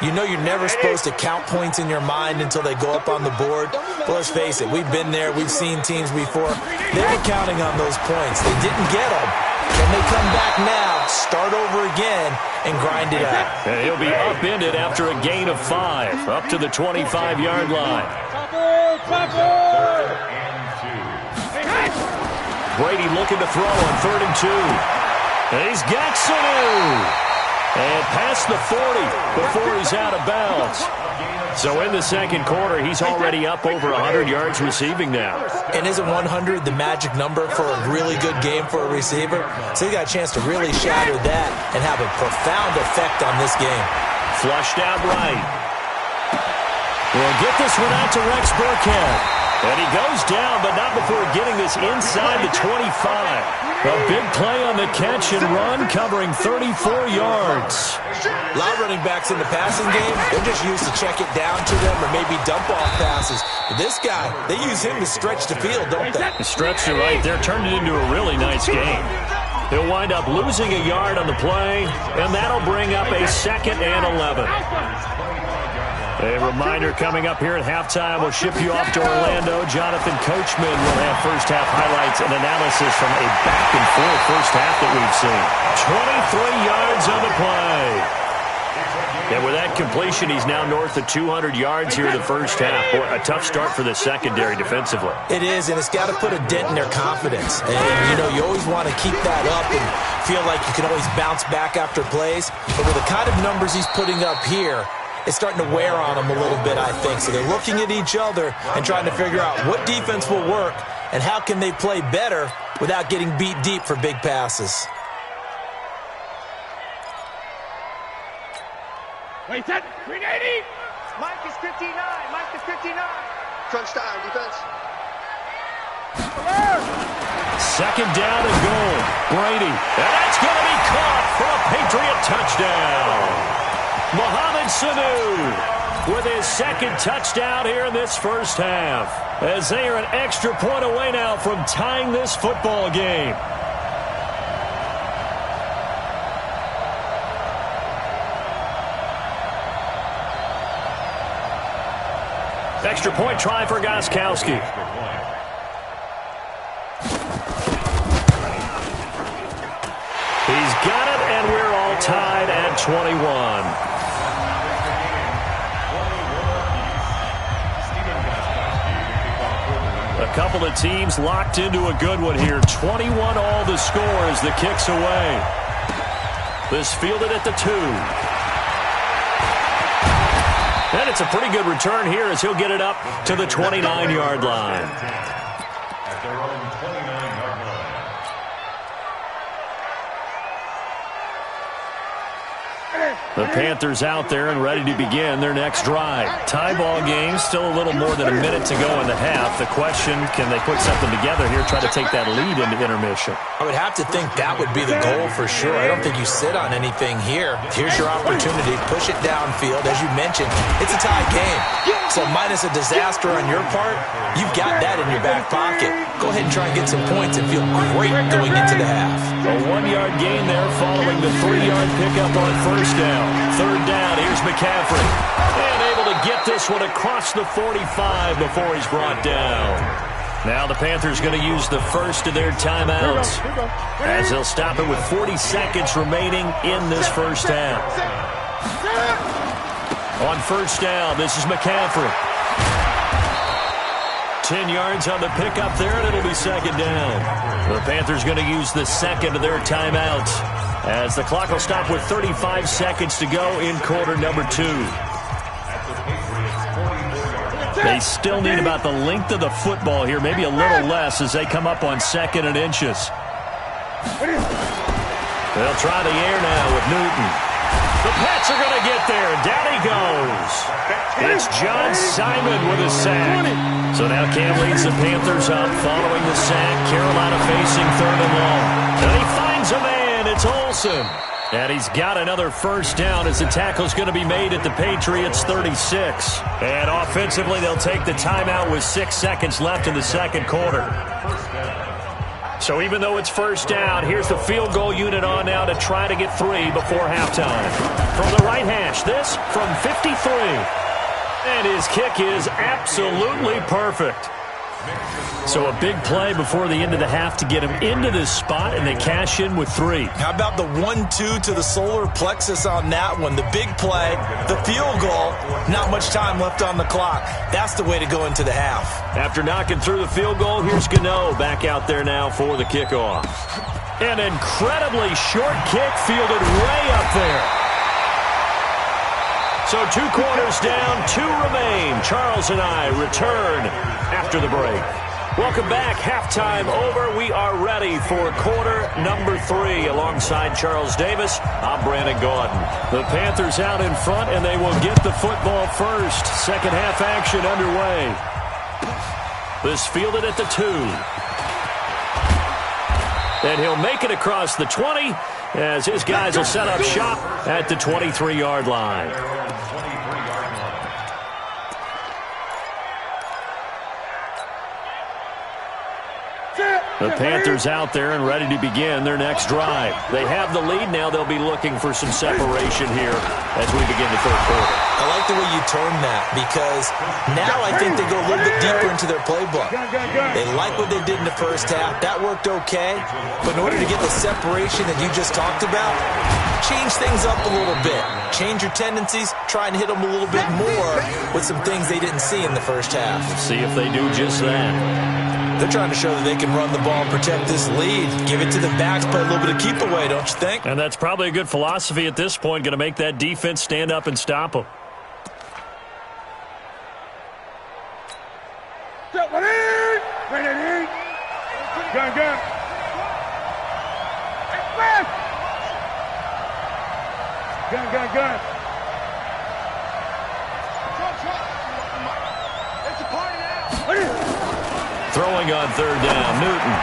you know you're never supposed to count points in your mind until they go up on the board. But let's face it, we've been there. We've seen teams before. They were counting on those points. They didn't get them. Can they come back now, start over again, and grind it out? And he'll be upended after a gain of 5, up to the 25-yard line. Brady looking to throw on 3rd and 2. And he's got Sanu. And past the 40 before he's out of bounds. So in the second quarter, he's already up over 100 yards receiving now. And isn't 100 the magic number for a really good game for a receiver? So he got a chance to really shatter that and have a profound effect on this game. Flushed out right. We'll get this one out to Rex Burkhead. And he goes down, but not before getting this inside the 25. A big play on the catch and run, covering 34 yards. A lot of running backs in the passing game, they're just used to check it down to them or maybe dump off passes. But this guy, they use him to stretch the field, don't they? Stretch it right there, turned it into a really nice game. He'll wind up losing a yard on the play, and that'll bring up a 2nd and 11. A reminder coming up here at halftime. We'll ship you off to Orlando. Jonathan Coachman will have first-half highlights and analysis from a back-and-forth first half that we've seen. 23 yards on the play. And with that completion, he's now north of 200 yards here in the first half. Boy, a tough start for the secondary defensively. It is, and it's got to put a dent in their confidence. And, you know, you always want to keep that up and feel like you can always bounce back after plays. But with the kind of numbers he's putting up here, it's starting to wear on them a little bit, I think. So they're looking at each other and trying to figure out what defense will work and how can they play better without getting beat deep for big passes. Wait, that 380. Mike is 59. Mike is 59. Crunch time, defense. 2nd down and goal. Brady. And that's going to be caught for a Patriot touchdown. Mohamed Sanu with his 2nd touchdown here in this first half. As they are an extra point away now from tying this football game. Extra point try for Gostkowski. He's got it, and we're all tied at 21. A couple of teams locked into a good one here. 21 all the score as the kick's away. This fielded at the 2. And it's a pretty good return here as he'll get it up to the 29-yard line. At their own 29-yard line. The Panthers out there and ready to begin their next drive. Tie ball game, still a little more than a minute to go in the half. The question, can they put something together here, try to take that lead into intermission? I would have to think that would be the goal for sure. I don't think you sit on anything here. Here's your opportunity. Push it downfield. As you mentioned, it's a tie game. So minus a disaster on your part, you've got that in your back pocket. Go ahead and try and get some points and feel great going into the half. A 1-yard gain there following the 3-yard pickup on first down. Third down, here's McCaffrey. And able to get this one across the 45 before he's brought down. Now the Panthers going to use the first of their timeouts as they'll stop it with 40 seconds remaining in this first half. On first down, this is McCaffrey. 10 yards on the pickup there, and it'll be second down. The Panthers going to use the second of their timeouts as the clock will stop with 35 seconds to go in quarter number 2. They still need about the length of the football here, maybe a little less as they come up on 2nd and inches. They'll try the air now with Newton. The Pats are going to get there. Down he goes. It's John Simon with a sack. So now Cam leads the Panthers up following the sack. Carolina facing 3rd and long. And he finds a man. It's Olsen. And he's got another first down as the tackle's going to be made at the Patriots' 36. And offensively, they'll take the timeout with 6 seconds left in the second quarter. So even though it's first down, here's the field goal unit on now to try to get 3 before halftime. From the right hash, this from 53. And his kick is absolutely perfect. So a big play before the end of the half to get him into this spot, and they cash in with 3. How about the 1-2 to the solar plexus on that one? The big play, the field goal, not much time left on the clock. That's the way to go into the half. After knocking through the field goal, here's Gano back out there now for the kickoff. An incredibly short kick fielded way up there. So 2 quarters down, 2 remain. Charles and I return after the break. Welcome back. Halftime over. We are ready for quarter number 3. Alongside Charles Davis, I'm Brandon Gaudin. The Panthers out in front, and they will get the football first. Second half action underway. This fielded at the 2. And he'll make it across the 20 as his guys will set up shop at the 23-yard line. The Panthers out there and ready to begin their next drive. They have the lead. Now they'll be looking for some separation here as we begin the third quarter. I like the way you termed that because now I think they go a little bit deeper into their playbook. They like what they did in the first half. That worked okay. But in order to get the separation that you just talked about, change things up a little bit. Change your tendencies. Try and hit them a little bit more with some things they didn't see in the first half. See if they do just that. They're trying to show that they can run the ball and protect this lead. Give it to the backs, play a little bit of keep away, don't you think? And that's probably a good philosophy at this point. Going to make that defense stand up and stop them. Gun. It's a party now. Throwing on third down, Newton.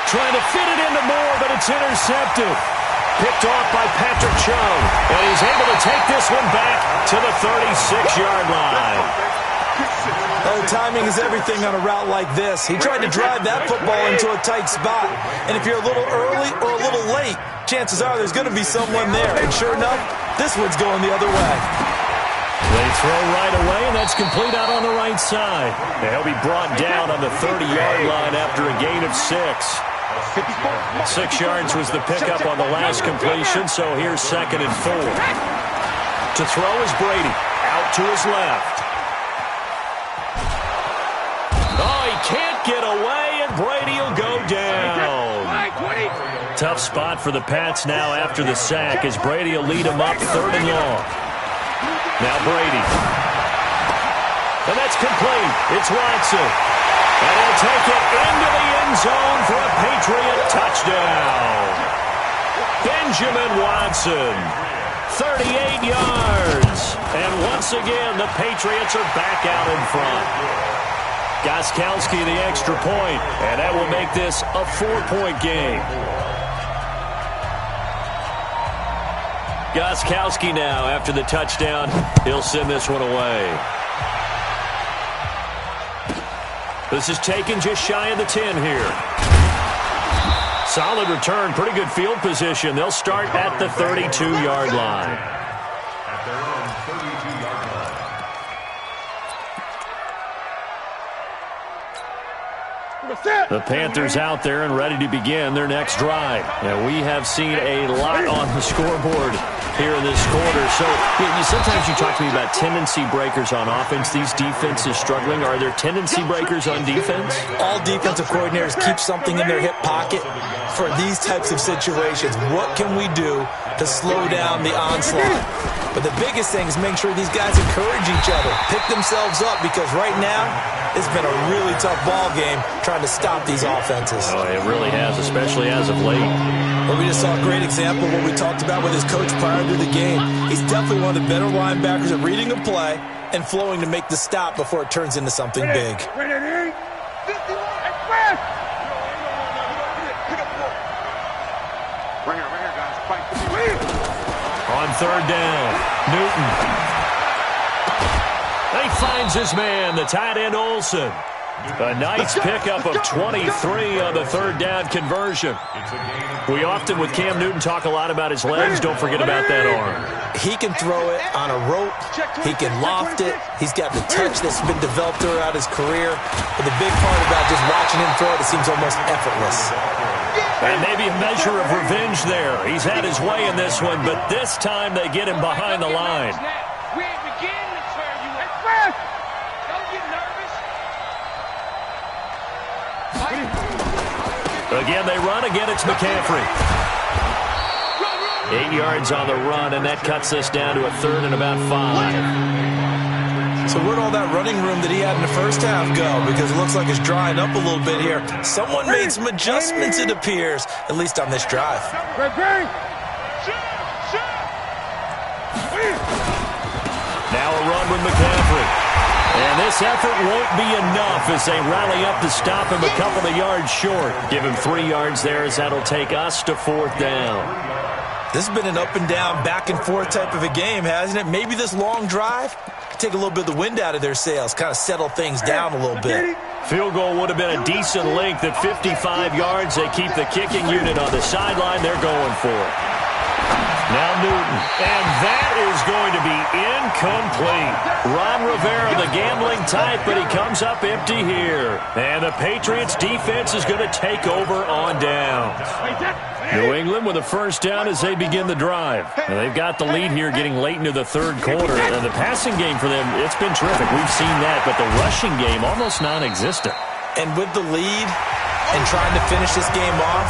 Trying to fit it into Moore, but it's intercepted. Picked off by Patrick Chung. And he's able to take this one back to the 36-yard line. Oh, timing is everything on a route like this. He tried to drive that football into a tight spot. And if you're a little early or a little late, chances are there's going to be someone there. And sure enough, this one's going the other way. They throw right away, and that's complete out on the right side. And he'll be brought down on the 30-yard line after a gain of 6. 6 yards was the pickup on the last completion, so here's 2nd and 4. To throw is Brady, out to his left. Oh, he can't get away, and Brady will go down. Tough spot for the Pats now after the sack as Brady will lead them up 3rd and long. Now Brady. And that's complete. It's Watson. And he'll take it into the end zone for a Patriot touchdown. Benjamin Watson. 38 yards. And once again, the Patriots are back out in front. Gostkowski the extra point, and that will make this a 4-point game. Gostkowski now, after the touchdown, he'll send this one away. This is taken just shy of the 10 here. Solid return, pretty good field position. They'll start at the 32-yard line. At their own 32-yard line. The Panthers out there and ready to begin their next drive. And we have seen a lot on the scoreboard here in this quarter. So sometimes you talk to me about tendency breakers on offense. These defenses struggling. Are there tendency breakers on defense? All defensive coordinators keep something in their hip pocket for these types of situations. What can we do to slow down the onslaught? But the biggest thing is make sure these guys encourage each other, pick themselves up, because right now it's been a really tough ball game trying to stop these offenses. Oh, it really has, especially as of late. Well, we just saw a great example of what we talked about with his coach prior to the game. He's definitely one of the better linebackers at reading a play and flowing to make the stop before it turns into something big. On third down, Newton. He finds his man, the tight end Olsen. A nice pickup of 23 on the third down conversion. We often, with Cam Newton, talk a lot about his legs. Don't forget about that arm. He can throw it on a rope. He can loft it. He's got the touch that's been developed throughout his career. But the big part about just watching him throw it seems almost effortless. And maybe a measure of revenge there. He's had his way in this one, but this time they get him behind the line. We ain't beginning to tear you up. Don't get nervous. Again, they run. Again, it's McCaffrey. 8 yards on the run, and that cuts us down to a third and about 5. So where'd all that running room that he had in the first half go? Because it looks like it's drying up a little bit here. Someone made some adjustments, it appears, at least on this drive. Now a run with McCaffrey. And this effort won't be enough as they rally up to stop him a couple of yards short. Give him 3 yards there as that'll take us to fourth down. This has been an up and down, back and forth type of a game, hasn't it? Maybe this long drive could take a little bit of the wind out of their sails, kind of settle things down a little bit. Field goal would have been a decent length at 55 yards. They keep the kicking unit on the sideline. They're going for it. Now Newton, and that is going to be incomplete. Ron Rivera, the gambling type, but he comes up empty here. And the Patriots defense is going to take over on down. New England with a first down as they begin the drive. And they've got the lead here getting late into the third quarter. And the passing game for them, it's been terrific. We've seen that, but the rushing game almost non-existent. And with the lead and trying to finish this game off,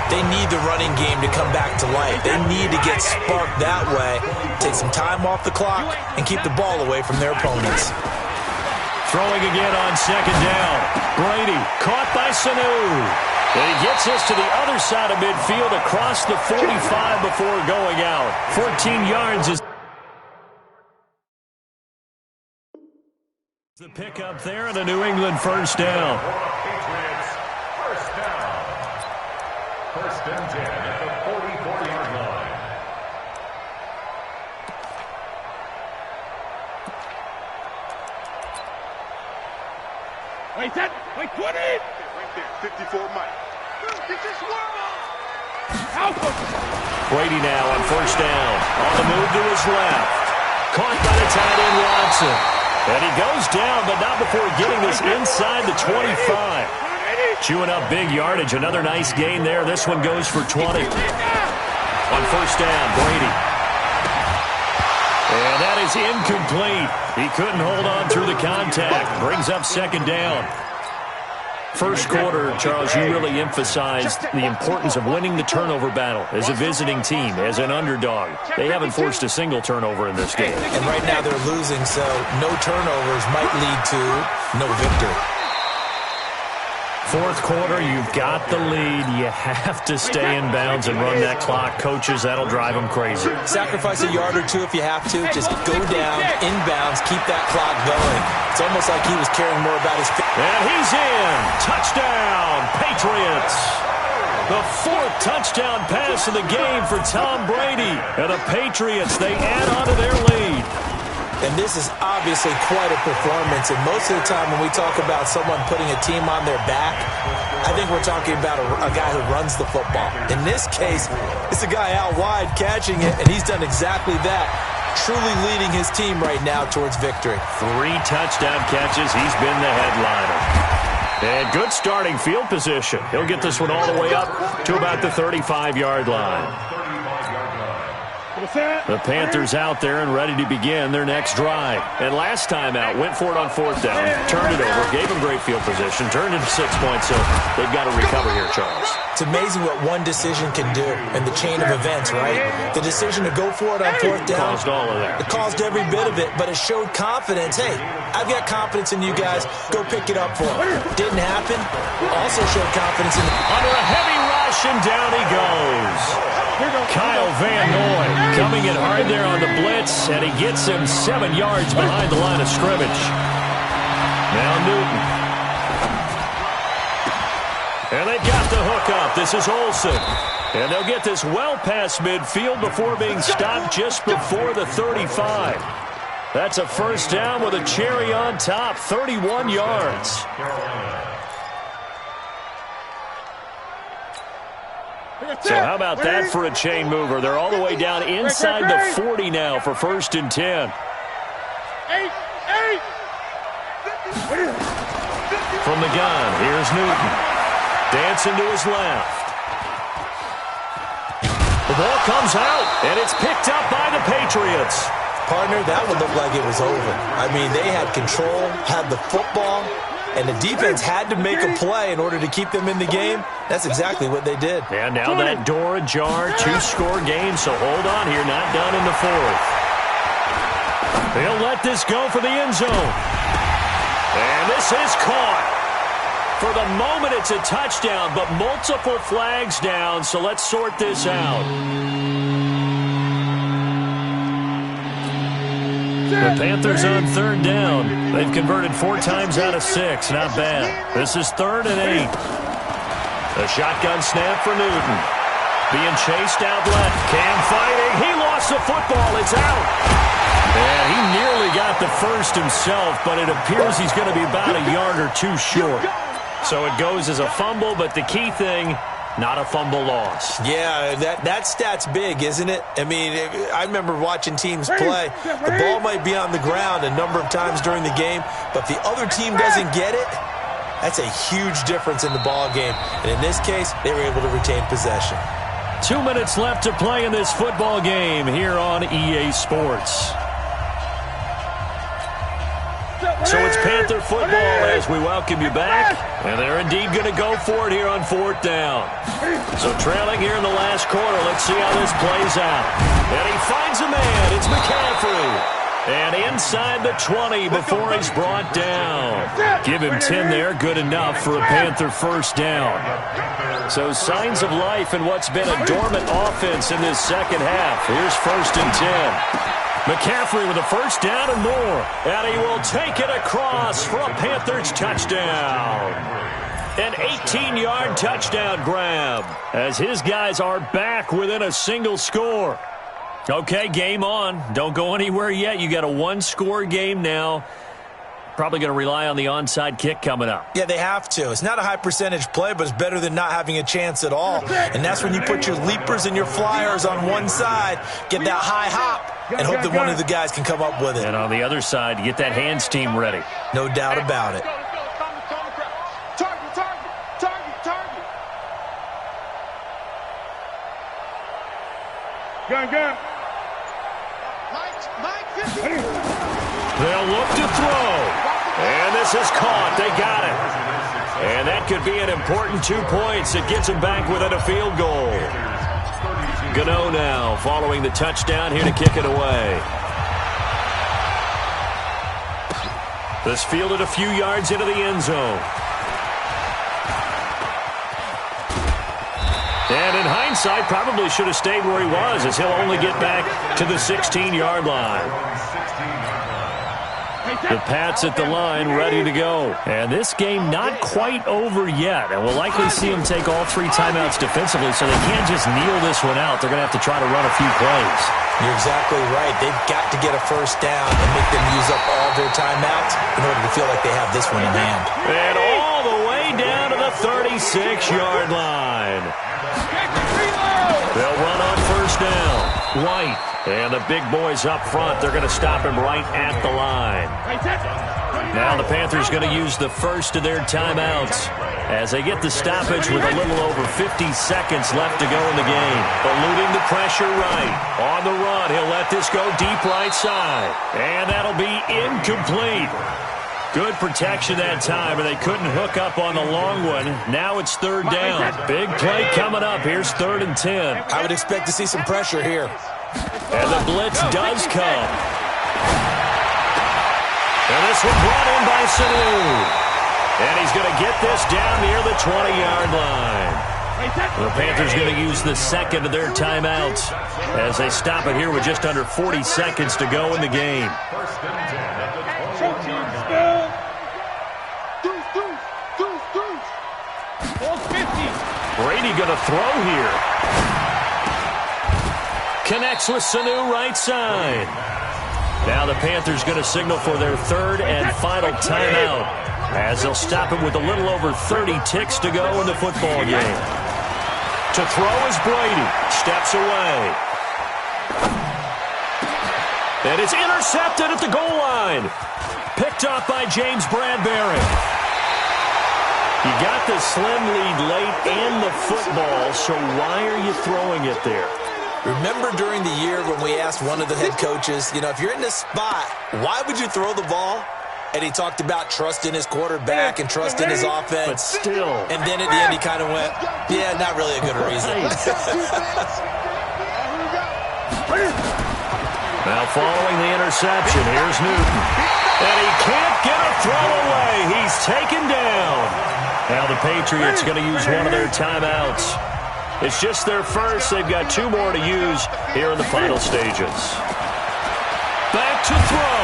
they need the running game to come back to life. They need to get sparked that way, take some time off the clock, and keep the ball away from their opponents. Throwing again on second down. Brady caught by Sanu. And he gets us to the other side of midfield across the 45 before going out. 14 yards is the pickup there and a New England first down. Patriots, first down. First and 10 at the 44-yard line. Wait, 20! Right there, 54 Mike. Get this worm off! Brady now on first down. On the move to his left. Caught by the tight end Watson. And he goes down, but not before getting this inside the 25. Chewing up big yardage. Another nice gain there. This one goes for 20. On first down, Brady. And that is incomplete. He couldn't hold on through the contact. Brings up second down. First quarter, Charles, you really emphasized the importance of winning the turnover battle as a visiting team, as an underdog. They haven't forced a single turnover in this game. And right now they're losing, so no turnovers might lead to no victory. Fourth quarter, you've got the lead. You have to stay in bounds and run that clock. Coaches, that'll drive them crazy. Sacrifice a yard or two if you have to. Just go down, inbounds, keep that clock going. It's almost like he was caring more about his... And he's in. Touchdown, Patriots. The fourth touchdown pass of the game for Tom Brady. And the Patriots, they add on to their lead. And this is obviously quite a performance. And most of the time when we talk about someone putting a team on their back, I think we're talking about a guy who runs the football. In this case, it's a guy out wide catching it, and he's done exactly that, truly leading his team right now towards victory. 3 touchdown catches. He's been the headliner. And good starting field position. He'll get this one all the way up to about the 35-yard line. The Panthers out there and ready to begin their next drive. And last time out, went for it on 4th down, turned it over, gave them great field position, turned into 6 points, so they've got to recover here, Charles. It's amazing what one decision can do in the chain of events, right? The decision to go for it on 4th down. Caused all of that. It caused every bit of it, but it showed confidence. Hey, I've got confidence in you guys. Go pick it up for him. Didn't happen. Also showed confidence in under a heavy rush, and down he goes. Kyle Van Noy coming in hard there on the blitz, and he gets him 7 yards behind the line of scrimmage. Now Newton. And they've got the hook up. This is Olsen. And they'll get this well past midfield before being stopped just before the 35. That's a first down with a cherry on top, 31 yards. So how about that for a chain mover? They're all the way down inside the 40 now for 1st and 10. From the gun, here's Newton. Dancing to his left. The ball comes out, and it's picked up by the Patriots. Partner, that would look like it was over. I mean, they had control, had the football, and the defense had to make a play in order to keep them in the game. That's exactly what they did. And now that door ajar, 2-score game, so hold on here, not done in the 4th. They'll let this go for the end zone. And this is caught. For the moment, it's a touchdown, but multiple flags down, so let's sort this out. The Panthers on 3rd down. They've converted 4 times out of 6. Not bad. This is 3rd and 8. A shotgun snap for Newton. Being chased out left. Cam fighting. He lost the football. It's out. And he nearly got the first himself, but it appears he's going to be about a yard or 2 short. So it goes as a fumble, but the key thing, not a fumble loss. Yeah, that stat's big, isn't it? I mean, I remember watching teams play. The ball might be on the ground a number of times during the game, but if the other team doesn't get it, that's a huge difference in the ball game. And in this case, they were able to retain possession. 2 minutes left to play in this football game here on EA Sports. So it's Panther football as we welcome you back. And they're indeed going to go for it here on 4th down. So trailing here in the last quarter. Let's see how this plays out. And he finds a man. It's McCaffrey. And inside the 20 before he's brought down. Give him 10 there. Good enough for a Panther first down. So signs of life in what's been a dormant offense in this second half. Here's 1st and 10. McCaffrey with a first down and more. And he will take it across for a Panthers touchdown. An 18-yard touchdown grab as his guys are back within a single score. Okay, game on. Don't go anywhere yet. You got a 1-score game now. Probably going to rely on the onside kick coming up. Yeah, they have to. It's not a high percentage play, but it's better than not having a chance at all. And that's when you put your leapers and your flyers on one side, get that high hop, and hope that one of the guys can come up with it. And on the other side, get that hands team ready. No doubt about it. Gun. They'll look to throw. And this is caught. They got it. And that could be an important 2 points. It gets them back within a field goal. Gano now following the touchdown here to kick it away. This fielded a few yards into the end zone. And in hindsight, probably should have stayed where he was, as he'll only get back to the 16-yard line. The Pats at the line, ready to go. And this game not quite over yet. And we'll likely see them take all 3 timeouts defensively, so they can't just kneel this one out. They're going to have to try to run a few plays. You're exactly right. They've got to get a first down and make them use up all their timeouts in order to feel like they have this one in hand. And all the way down to the 36-yard line. They'll run on first down. White. And the big boys up front, they're going to stop him right at the line. Now the Panthers going to use the first of their timeouts as they get the stoppage with a little over 50 seconds left to go in the game. Eluding the pressure right. On the run, he'll let this go deep right side. And that'll be incomplete. Good protection that time, and they couldn't hook up on the long one. Now it's third down. Big play coming up. Here's 3rd and 10. I would expect to see some pressure here. And the blitz does come. And this one brought in by Sanu. And he's going to get this down near the 20-yard line. The Panthers going to use the second of their timeouts as they stop it here with just under 40 seconds to go in the game. Brady going to throw here. Connects with Sanu right side. Now the Panthers going to signal for their 3rd and final timeout as they'll stop it with a little over 30 ticks to go in the football game. To throw is Brady. Steps away. And it's intercepted at the goal line. Picked up by James Bradbury. You got the slim lead late and the football, so why are you throwing it there? Remember during the year when we asked one of the head coaches, if you're in this spot, why would you throw the ball? And he talked about trust in his quarterback and trust in his offense. But still. And then at the end he kind of went, yeah, not really a good reason. Now following the interception, here's Newton. And he can't get a throw away. He's taken down. Now the Patriots going to use one of their timeouts. It's just their first. They've got 2 more to use here in the final stages. Back to throw.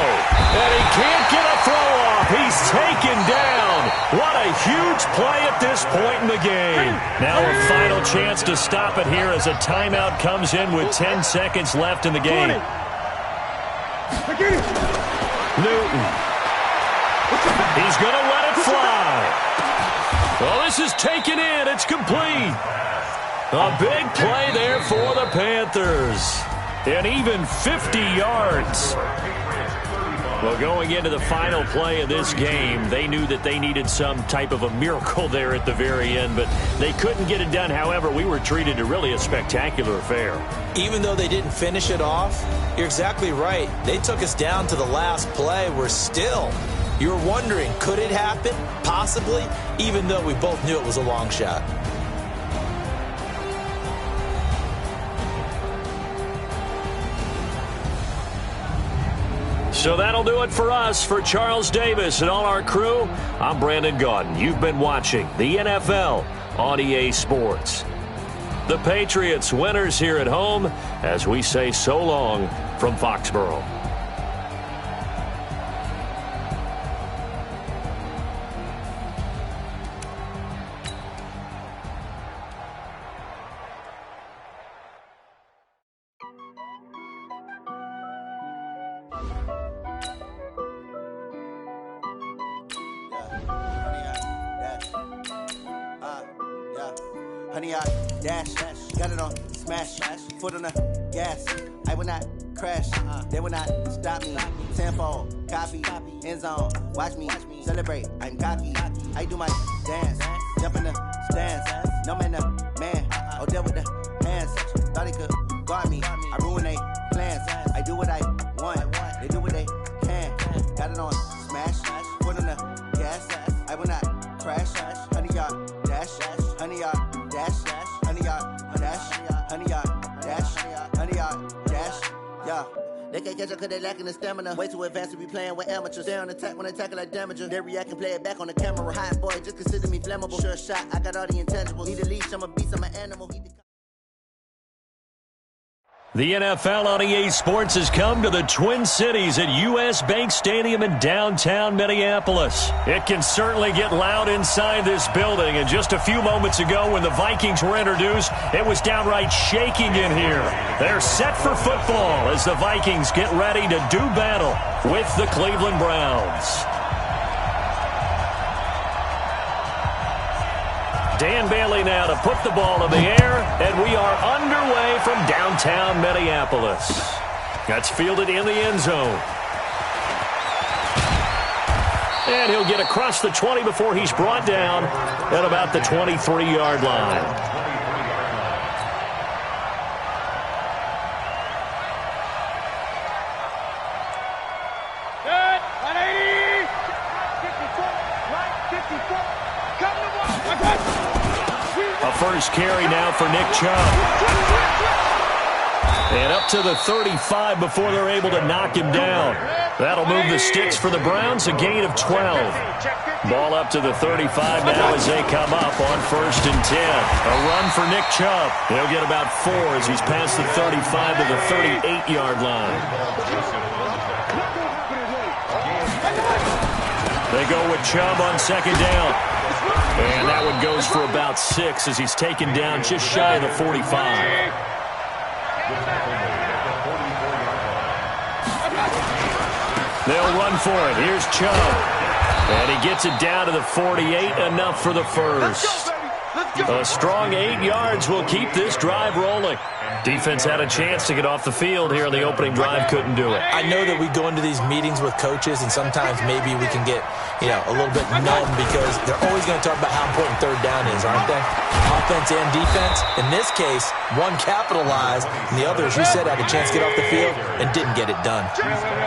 And he can't get a throw off. He's taken down. What a huge play at this point in the game. Now a final chance to stop it here as a timeout comes in with 10 seconds left in the game. Newton. He's going to let it fly. Well, this is taken in. It's complete. A big play there for the Panthers. And even 50 yards. Well, going into the final play of this game, they knew that they needed some type of a miracle there at the very end, but they couldn't get it done. However, we were treated to really a spectacular affair. Even though they didn't finish it off, you're exactly right. They took us down to the last play. You're wondering, could it happen? Possibly, even though we both knew it was a long shot. So that'll do it for us. For Charles Davis and all our crew, I'm Brandon Gaudin. You've been watching the NFL on EA Sports. The Patriots winners here at home as we say so long from Foxborough. Honey, I dash, got it on, smash, foot on the gas. I will not crash, they will not stop me. Tenfold, copy, end zone, watch me celebrate. I'm cocky, I do my dance, jump in the stands. No man, man, oh, there with the hands. Thought he could guard me, I ruin they plans. I do what I want, they do what they can. Got it on, smash, foot on the gas. I will not crash, honey, y'all dash, honey, y'all dash, honey, y'all dash, honey, y'all dash, honey, y'all dash, yeah. They can't catch up cause they lacking the stamina. Way too advanced to be playing with amateurs. They on attack when they tackle like damager. They react and play it back on the camera. Hot boy, just consider me flammable. Sure shot, I got all the intangibles. Need a leash, I'm a beast, I'm an animal. The NFL on EA Sports has come to the Twin Cities at US Bank Stadium in downtown Minneapolis. It can certainly get loud inside this building, and just a few moments ago when the Vikings were introduced, it was downright shaking in here. They're set for football as the Vikings get ready to do battle with the Cleveland Browns. Dan Bailey now to put the ball in the air, and we are underway from downtown Minneapolis. That's fielded in the end zone. And he'll get across the 20 before he's brought down at about the 23-yard line. First carry now for Nick Chubb. And up to the 35 before they're able to knock him down. That'll move the sticks for the Browns, a gain of 12. Ball up to the 35 now as they come up on 1st and 10. A run for Nick Chubb. He'll get about 4 as he's past the 35 to the 38-yard line. They go with Chubb on 2nd down. And that one goes for about 6 as he's taken down just shy of the 45. They'll run for it. Here's Chubb. And he gets it down to the 48, enough for the first. A strong 8 yards will keep this drive rolling. Defense had a chance to get off the field here on the opening drive, couldn't do it. I know that we go into these meetings with coaches, and sometimes maybe we can get, a little bit numb because they're always going to talk about how important 3rd down is, aren't they? Offense and defense. In this case, one capitalized, and the other, as you said, had a chance to get off the field and didn't get it done.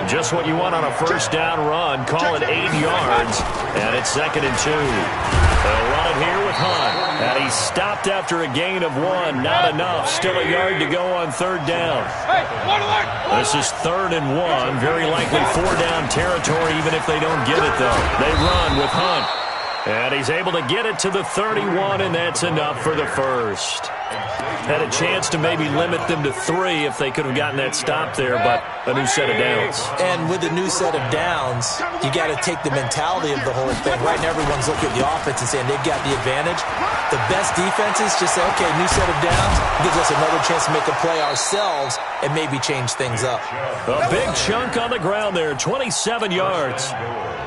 Just what you want on a 1st down run. Call it 8 yards, and it's 2nd and 2. They'll run it here with Hunt. And he's stopped after a gain of 1. Not enough. Still a yard to go on 3rd down. This is 3rd and 1. Very likely 4-down territory, even if they don't get it, though. They run with Hunt. And he's able to get it to the 31, and that's enough for the first. Had a chance to maybe limit them to 3 if they could have gotten that stop there, but a new set of downs. And with a new set of downs, you got to take the mentality of the whole thing. Right now, everyone's looking at the offense and saying they've got the advantage. The best defenses just say, okay, new set of downs, gives us another chance to make a play ourselves and maybe change things up. A big chunk on the ground there, 27 yards.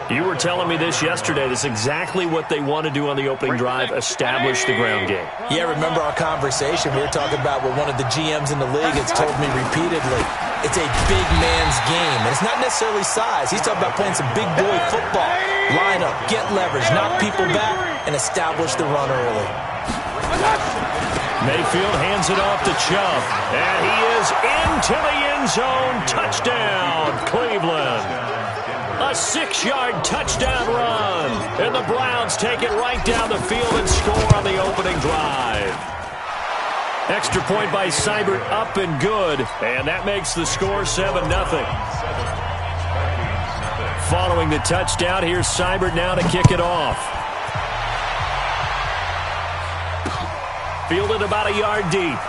You were telling me this yesterday. This is exactly what they want to do on the opening drive, establish the ground game. Yeah, remember our conversation. We were talking about what one of the GMs in the league has told me repeatedly. It's a big man's game. And it's not necessarily size. He's talking about playing some big boy football. Line up, get leverage, knock people back, and establish the run early. Mayfield hands it off to Chubb. And he is into the end zone. Touchdown, Cleveland. A 6-yard touchdown run. And the Browns take it right down the field and score on the opening drive. Extra point by Seibert, up and good. And that makes the score 7-0. Following the touchdown, here's Seibert now to kick it off. Fielded about a yard deep.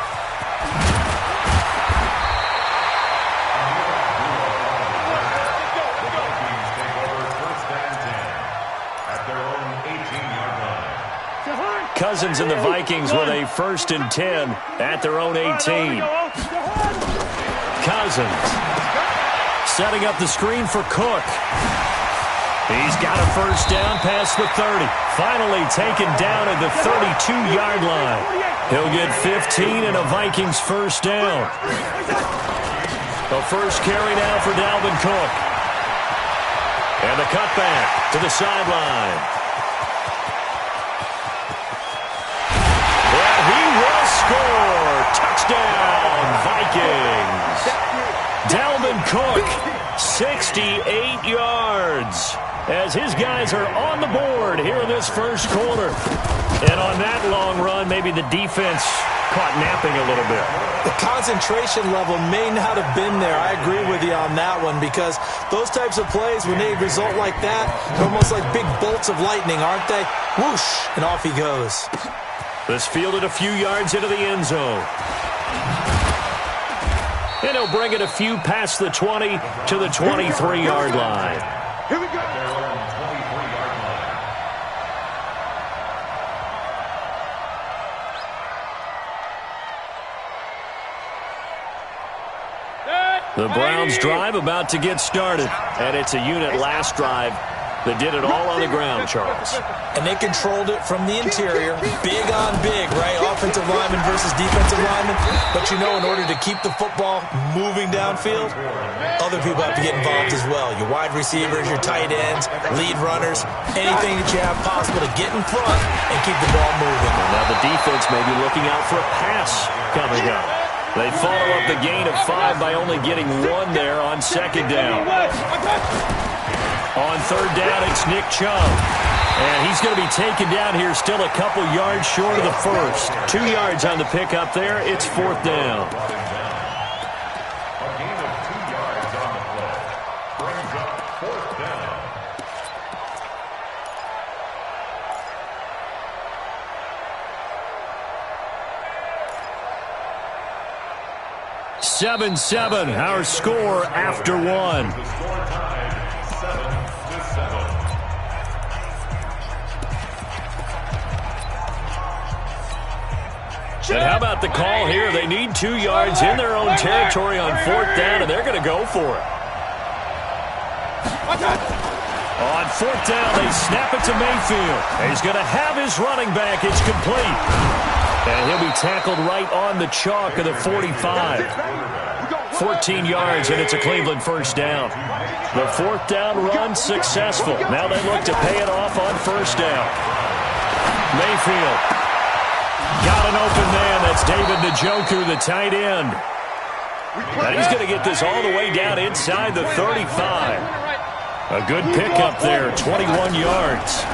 Cousins and the Vikings with a 1st and 10 at their own 18. Cousins setting up the screen for Cook. He's got a 1st down past the 30. Finally taken down at the 32-yard line. He'll get 15 and a Vikings 1st down. The first carry now for Dalvin Cook. And the cutback to the sideline. Score! Touchdown, Vikings! Dalvin Cook, 68 yards, as his guys are on the board here in this 1st quarter. And on that long run, maybe the defense caught napping a little bit. The concentration level may not have been there. I agree with you on that one, because those types of plays, when they result like that, they're almost like big bolts of lightning, aren't they? Whoosh, and off he goes. This fielded a few yards into the end zone. And he'll bring it a few past the 20 to the 23-yard line. Here we go. The Browns drive about to get started. And it's a unit last drive that did it all on the ground, Charles. And they controlled it from the interior. Big on big, right? Offensive lineman versus defensive lineman. But you know, in order to keep the football moving downfield, other people have to get involved as well. Your wide receivers, your tight ends, lead runners, anything that you have possible to get in front and keep the ball moving. Now the defense may be looking out for a pass coming up. They follow up the gain of 5 by only getting 1 there on second down. On third down, it's Nick Chubb. And he's going to be taken down here still a couple yards short of the first. 2 yards on the pickup there. It's fourth down. A gain of 2 yards on the play. Brings up fourth down. Seven, our score after 1. The score tied 7-7. And how about the call here? They need 2 yards in their own territory on fourth down, and they're going to go for it. On fourth down, they snap it to Mayfield. He's going to have his running back. It's complete. And he'll be tackled right on the chalk of the 45. 14 yards, and it's a Cleveland first down. The fourth down run successful. Now they look to pay it off on first down. Mayfield got an open man. That's David Njoku, the tight end. And he's going to get this all the way down inside the 35. A good pickup there, 21 yards.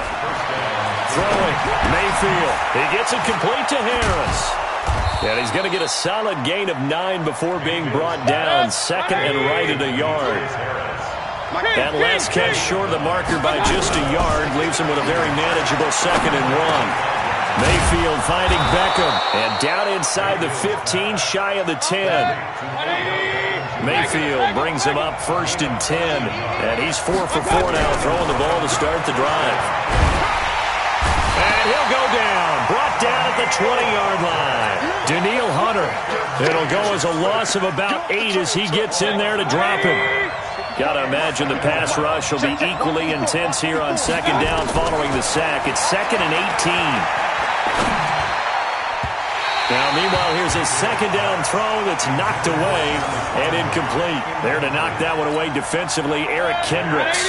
Throwing, Mayfield. He gets it complete to Harris. And he's going to get a solid gain of 9 before being brought down. Second and right at a yard. That last catch short of the marker by just a yard leaves him with a very manageable second and 1. Mayfield finding Beckham. And down inside the 15, shy of the 10. Mayfield brings him up first and 10. And he's 4 for 4 now, throwing the ball to start the drive. And he'll go down. Brought down at the 20-yard line. Daniil Hunter. It'll go as a loss of about 8 as he gets in there to drop him. Got to imagine the pass rush will be equally intense here on second down following the sack. It's second and 18. Now, meanwhile, here's a second down throw that's knocked away and incomplete. There to knock that one away defensively, Eric Kendricks.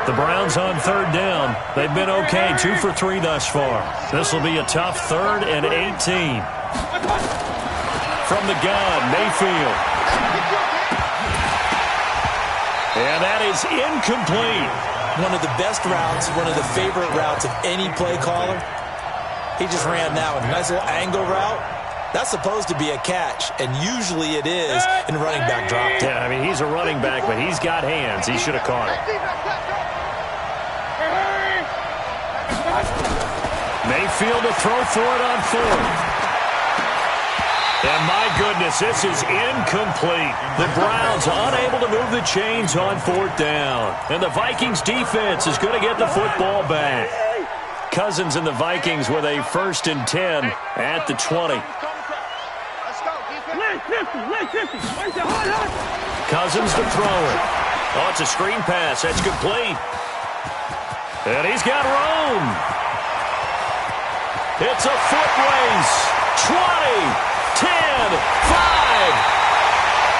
The Browns on third down. They've been okay, 2 for 3 thus far. This will be a tough third and 18. From the gun, Mayfield. And that is incomplete. One of the best routes, one of the favorite routes of any play caller. He just ran that one. Nice little angle route. That's supposed to be a catch, and usually it is in running back drop. Yeah, I mean, he's a running back, but he's got hands. He should have caught it. Mayfield to throw for it on fourth. And my goodness, this is incomplete. The Browns unable to move the chains on fourth down. And the Vikings defense is going to get the football back. Cousins and the Vikings with a first and 10 at the 20. Cousins to throw it. Oh, it's a screen pass. That's complete. And he's got room. It's a foot race. 20, 10, 5.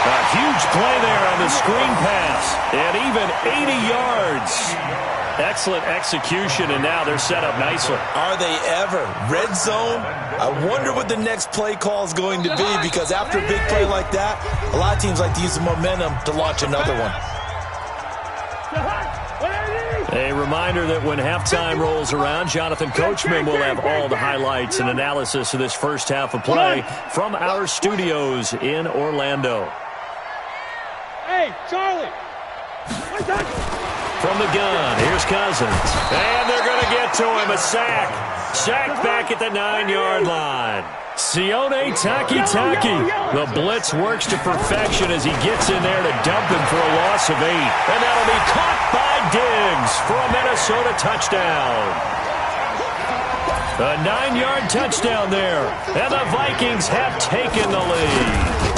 A huge play there on the screen pass. And even 80 yards. Excellent execution, and now they're set up nicely. Are they ever? Red zone? I wonder what the next play call is going to be, because after a big play like that, a lot of teams like to use the momentum to launch another one. A reminder that when halftime rolls around, Jonathan Coachman will have all the highlights and analysis of this first half of play from our studios in Orlando. Hey, Charlie! From the gun, here's Cousins. And they're going to get to him, a sack. Sack back at the 9-yard line. Sione Takitaki. The blitz works to perfection as he gets in there to dump him for a loss of 8. And that'll be caught by Diggs for a Minnesota touchdown. A 9-yard touchdown there. And the Vikings have taken the lead.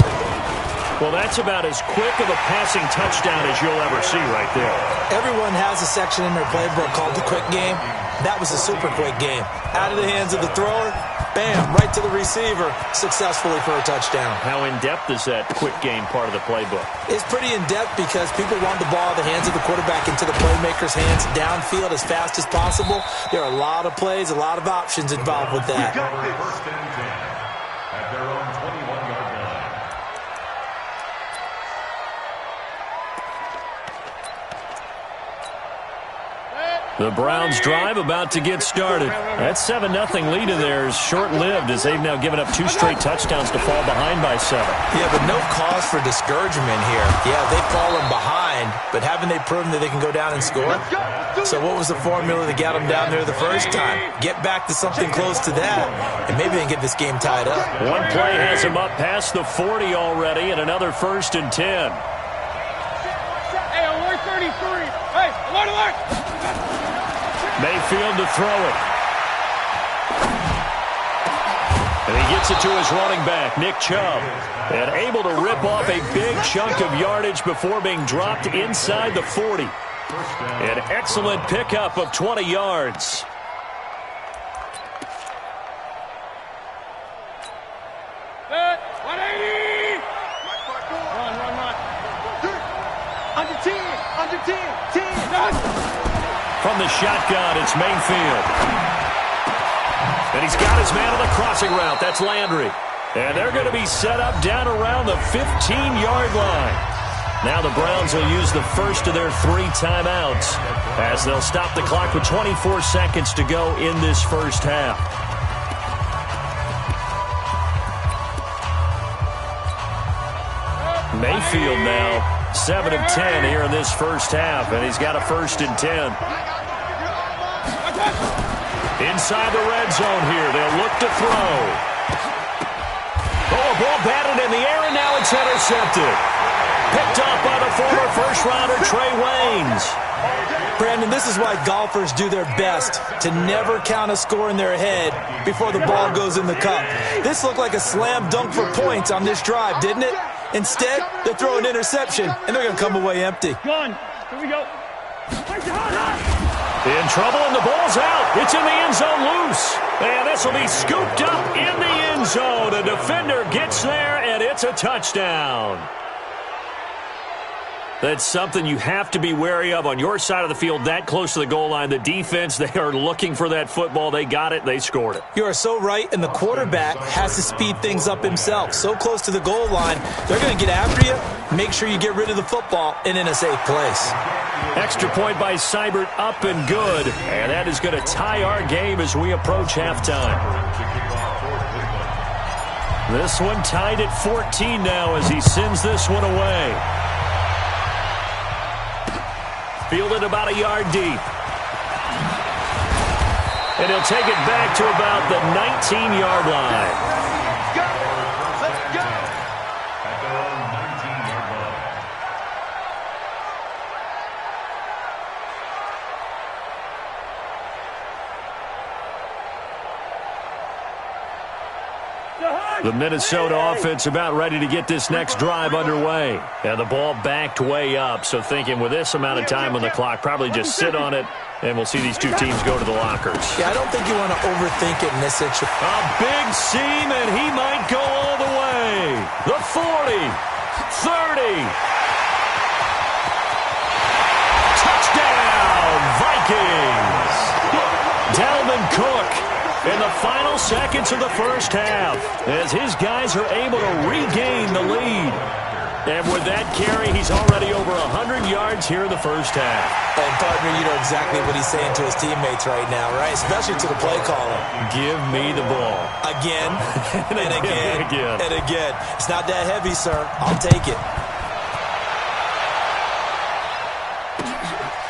Well, that's about as quick of a passing touchdown as you'll ever see right there. Everyone has a section in their playbook called the quick game. That was a super quick game. Out of the hands of the thrower, bam, right to the receiver, successfully for a touchdown. How in-depth is that quick game part of the playbook? It's pretty in-depth because people want the ball in the hands of the quarterback into the playmaker's hands downfield as fast as possible. There are a lot of plays, a lot of options involved with that. First and 10 at their own 21-yard line. The Browns drive about to get started. That 7-0 lead in there is short-lived as they've now given up 2 straight touchdowns to fall behind by 7. Yeah, but no cause for discouragement here. Yeah, they've fallen behind, but haven't they proven that they can go down and score? So what was the formula to get them down there the first time? Get back to something close to that, and maybe they can get this game tied up. One play has them up past the 40 already, and another 1st and 10. Hey, alert 33. Hey, alert, alert. Mayfield to throw it. And he gets it to his running back, Nick Chubb. And able to rip off a big chunk of yardage before being dropped inside the 40. An excellent pickup of 20 yards. Good. 180. Run. Under 10. 10. From the shotgun, it's Mayfield. And he's got his man on the crossing route. That's Landry. And they're going to be set up down around the 15-yard line. Now the Browns will use the first of their 3 timeouts as they'll stop the clock with 24 seconds to go in this first half. Mayfield now 7 of 10 here in this first half, and he's got a 1st and 10. Inside the red zone here, they'll look to throw. Oh, a ball batted in the air, and now it's intercepted. Picked off by the former first-rounder Trey Waynes. Brandon, this is why golfers do their best to never count a score in their head before the ball goes in the cup. This looked like a slam dunk for points on this drive, didn't it? Instead, they throw an interception, and they're going to come away empty. Gun. Here we go. In trouble, and the ball's out. It's in the end zone loose. And this will be scooped up in the end zone. The defender gets there, and it's a touchdown. That's something you have to be wary of on your side of the field, that close to the goal line. The defense, they are looking for that football. They got it. They scored it. You are so right, and the quarterback has to speed things up himself. So close to the goal line, they're going to get after you. Make sure you get rid of the football and in a safe place. Extra point by Seibert, up and good. And that is going to tie our game as we approach halftime. This one tied at 14 now as he sends this one away. Fielded about a yard deep. And he'll take it back to about the 19-yard line. Let's go. At their own 19-yard line. The Minnesota offense about ready to get this next drive underway. And the ball backed way up, so thinking with this amount of time on the clock, probably just sit on it, and we'll see these 2 teams go to the lockers. Yeah, I don't think you want to overthink it in this situation. A big seam, and he might go all the way. The 40, 30. Touchdown, Vikings. Dalvin Cook in the final seconds of the first half as his guys are able to regain the lead. And with that carry, he's already over 100 yards here in the first half. And, partner, you know exactly what he's saying to his teammates right now, right? Especially to the play caller. Give me the ball. Again, and again, again. and again. It's not that heavy, sir. I'll take it.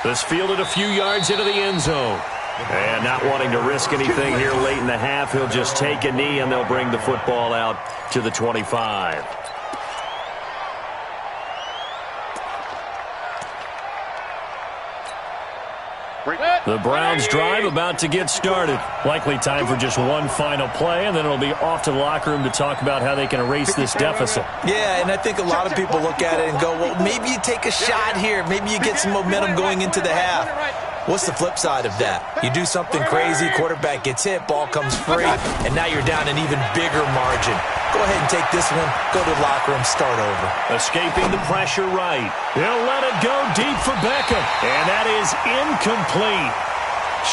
This fielded a few yards into the end zone. And not wanting to risk anything here late in the half, he'll just take a knee, and they'll bring the football out to the 25. The Browns drive about to get started. Likely time for just one final play, and then it'll be off to the locker room to talk about how they can erase this deficit. Yeah, and I think a lot of people look at it and go, well, maybe you take a shot here. Maybe you get some momentum going into the half. What's the flip side of that? You do something crazy, quarterback gets hit, ball comes free, and now you're down an even bigger margin. Go ahead and take this one, go to the locker room, start over. Escaping the pressure right. He'll let it go deep for Beckham, and that is incomplete.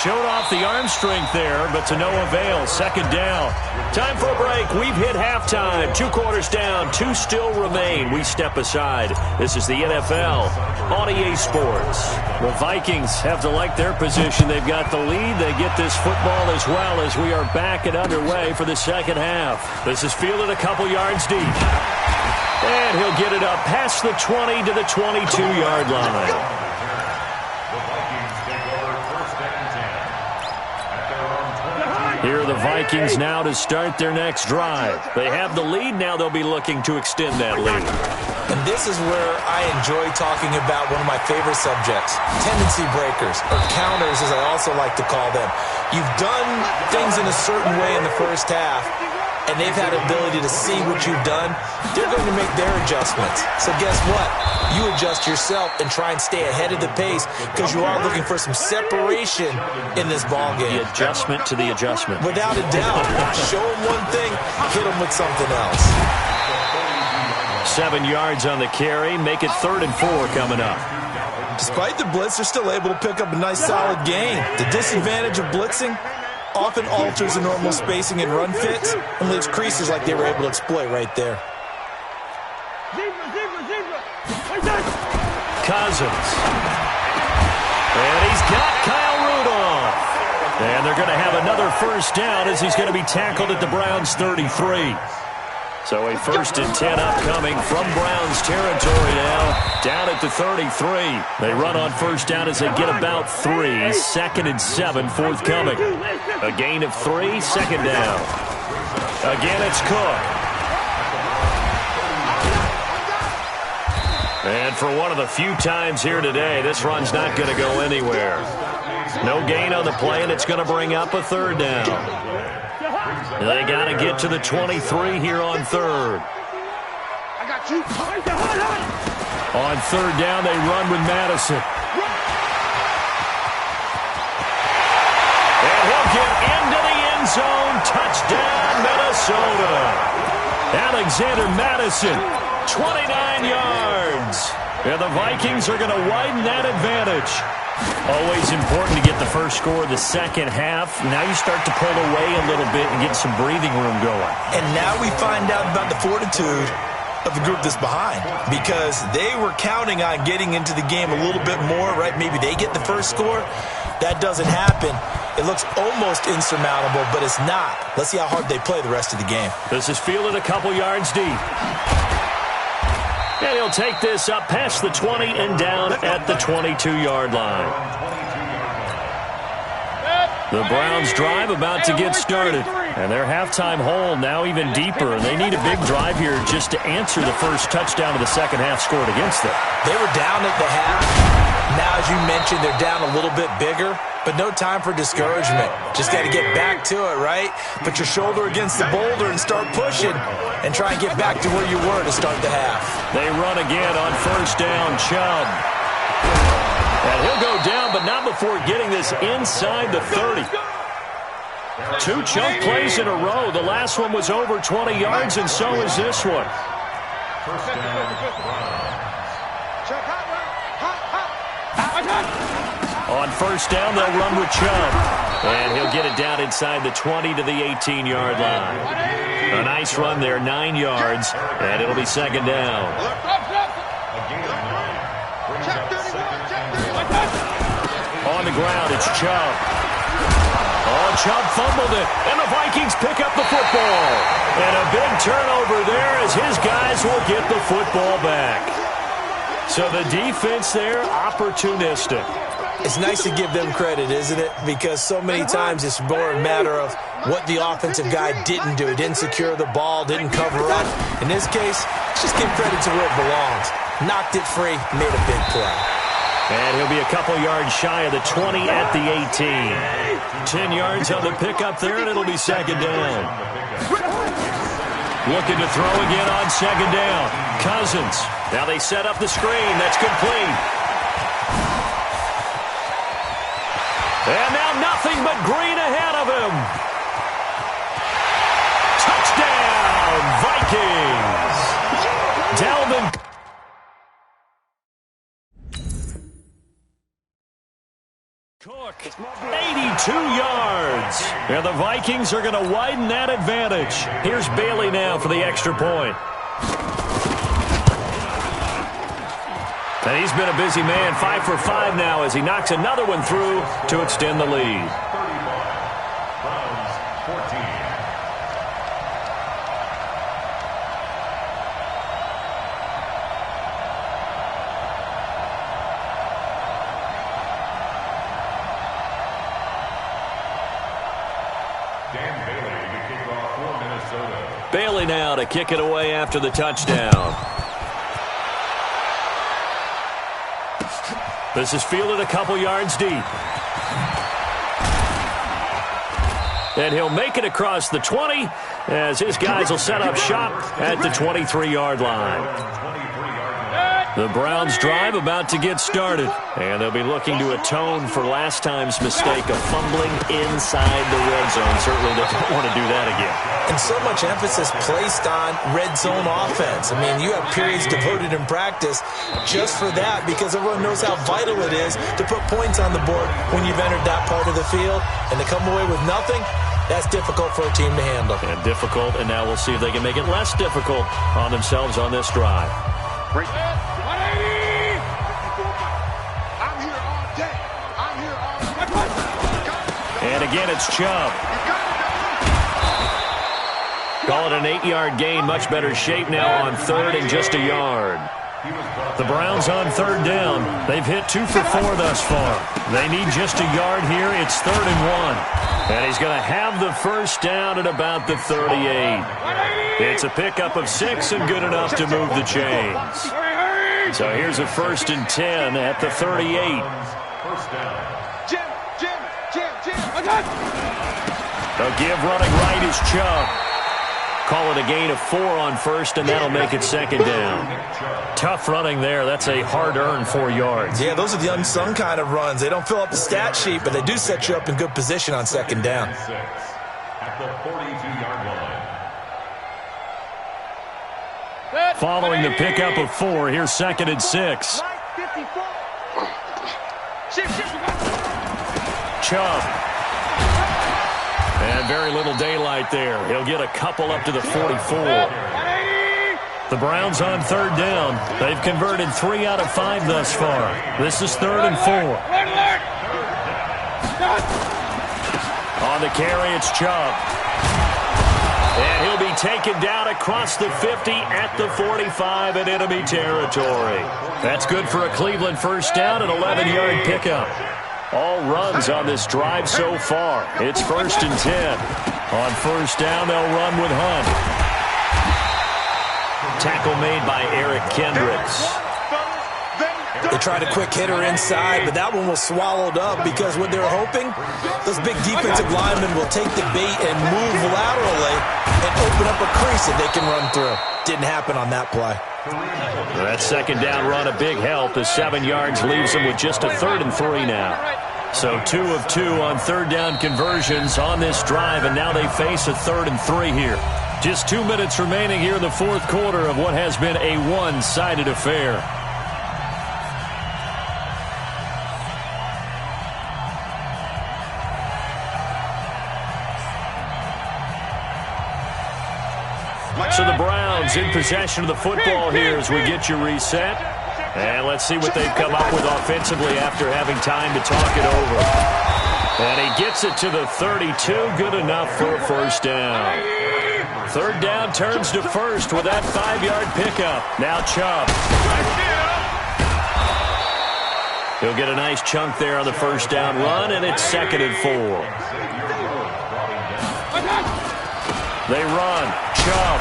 Showed off the arm strength there, but to no avail. Second down. Time for a break. We've hit halftime. 2 quarters down. 2 still remain. We step aside. This is the NFL on EA Sports. The Vikings have to like their position. They've got the lead. They get this football as well as we are back and underway for the second half. This is fielded a couple yards deep. And he'll get it up past the 20 to the 22-yard line. Here are the Vikings now to start their next drive. They have the lead. Now they'll be looking to extend that lead. And this is where I enjoy talking about one of my favorite subjects, tendency breakers, or counters as I also like to call them. You've done things in a certain way in the first half, and they've had the ability to see what you've done. They're going to make their adjustments. So guess what? You adjust yourself and try and stay ahead of the pace because you are looking for some separation in this ballgame. The adjustment to the adjustment. Without a doubt. Show them one thing, hit them with something else. 7 yards on the carry. Make it 3rd and 4 coming up. Despite the blitz, they're still able to pick up a nice solid gain. The disadvantage of blitzing often alters the normal spacing and run fits and leaves creases like they were able to exploit right there. Cousins. And he's got Kyle Rudolph. And they're going to have another first down as he's going to be tackled at the Browns' 33. So a 1st and 10 upcoming from Browns territory now, down at the 33. They run on first down as they get about 3. 2nd and 7 forthcoming. A gain of 3, 2nd down. Again, it's Cook. And for one of the few times here today, this run's not going to go anywhere. No gain on the play, and it's going to bring up a 3rd down. They got to get to the 23 here on 3rd. I got you. On 3rd down, they run with Madison. And he'll get into the end zone. Touchdown, Minnesota. Alexander Madison, 29 yards. And the Vikings are going to widen that advantage. Always important to get the first score of the second half. Now you start to pull away a little bit and get some breathing room going. And now we find out about the fortitude of the group that's behind, because they were counting on getting into the game a little bit more, right? Maybe they get the first score. That doesn't happen. It looks almost insurmountable, but it's not. Let's see how hard they play the rest of the game. This is fielded a couple yards deep. And he'll take this up past the 20 and down at the 22-yard line. The Browns drive about to get started. And their halftime hole now even deeper. And they need a big drive here just to answer the first touchdown of the second half scored against them. They were down at the half. Now, as you mentioned, they're down a little bit bigger. But no time for discouragement. Just got to get back to it, right? Put your shoulder against the boulder and start pushing. And try and get back to where you were to start the half. They run again on first down. Chubb. And he'll go down, but not before getting this inside the 30. 2 chunk plays in a row. The last one was over 20 yards, and so is this one. On first down, they'll run with Chubb. And he'll get it down inside the 20 to the 18-yard line. A nice run there, 9 yards, and it'll be second down. On the ground, it's Chubb. Oh, Chubb fumbled it, and the Vikings pick up the football. And a big turnover there as his guys will get the football back. So the defense there, opportunistic. It's nice to give them credit, isn't it? Because so many times it's more a matter of what the offensive guy didn't do. He didn't secure the ball, didn't cover up. In this case, just give credit to where it belongs. Knocked it free, made a big play. And he'll be a couple yards shy of the 20 at the 18. 10 yards on the pickup there, and it'll be second down. Looking to throw again on second down. Cousins. Now they set up the screen. That's complete. And now nothing but green ahead of him. Touchdown, Vikings. Dalvin. Cook, 82 yards. And the Vikings are going to widen that advantage. Here's Bailey now for the extra point. And he's been a busy man, 5 for 5 now as he knocks another one through to extend the lead. 35, Browns 14. Bailey now to kick it away after the touchdown. This is fielded a couple yards deep. And he'll make it across the 20 as his guys will set up shop at the 23-yard line. The Browns drive about to get started, and they'll be looking to atone for last time's mistake of fumbling inside the red zone. Certainly they don't want to do that again. And so much emphasis placed on red zone offense. I mean, you have periods devoted in practice just for that because everyone knows how vital it is to put points on the board when you've entered that part of the field. And to come away with nothing, that's difficult for a team to handle. And difficult, and now we'll see if they can make it less difficult on themselves on this drive. Great. 180! I'm here all day. I'm here all day. And again, it's Chubb. Call it an 8-yard gain. Much better shape now on third and just a yard. The Browns on third down. They've hit 2 for 4 thus far. They need just a yard here. It's 3rd and 1. And he's going to have the first down at about the 38. It's a pickup of 6 and good enough to move the chains. So here's a 1st and 10 at the 38. The give running right is Chubb. Call it a gain of 4 on first, and that'll make it second down. Tough running there. That's a hard-earned 4 yards. Yeah, those are the unsung kind of runs. They don't fill up the stat sheet, but they do set you up in good position on second down. At the 42-yard line. Following the pickup of 4, here's 2nd and 6. Chubb. And very little daylight there. He'll get a couple up to the 44. The Browns on third down. They've converted 3 out of 5 thus far. This is 3rd and 4. On the carry, it's Chubb. And he'll be taken down across the 50 at the 45 in enemy territory. That's good for a Cleveland first down, an 11-yard pickup. All runs on this drive so far. It's 1st and 10. On first down, they'll run with Hunt. Tackle made by Eric Kendricks. They tried a quick hitter inside, but that one was swallowed up because what they were hoping, those big defensive linemen will take the bait and move laterally and open up a crease that they can run through. Didn't happen on that play. That second down run, a big help. The 7 yards leaves them with just a 3rd and 3 now. So 2 of 2 on third down conversions on this drive, and now they face a 3rd and 3 here. Just 2 minutes remaining here in the 4th quarter of what has been a one-sided affair. So the Browns in possession of the football here as we get you reset. And let's see what they've come up with offensively after having time to talk it over. And he gets it to the 32. Good enough for a first down. Third down turns to first with that 5-yard pickup. Now Chubb. He'll get a nice chunk there on the first down run, and it's 2nd and 4. They run. Chubb.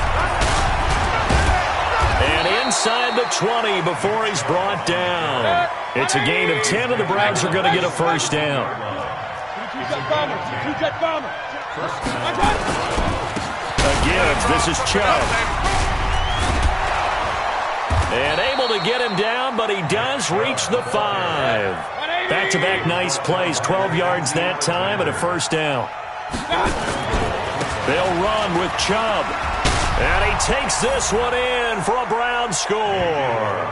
And inside the 20 before he's brought down. It's a gain of 10, and the Browns are going to get a first down. Again, this is Chubb. And able to get him down, but he does reach the 5. Back-to-back nice plays, 12 yards that time, and a first down. They'll run with Chubb. And he takes this one in for a Brown score.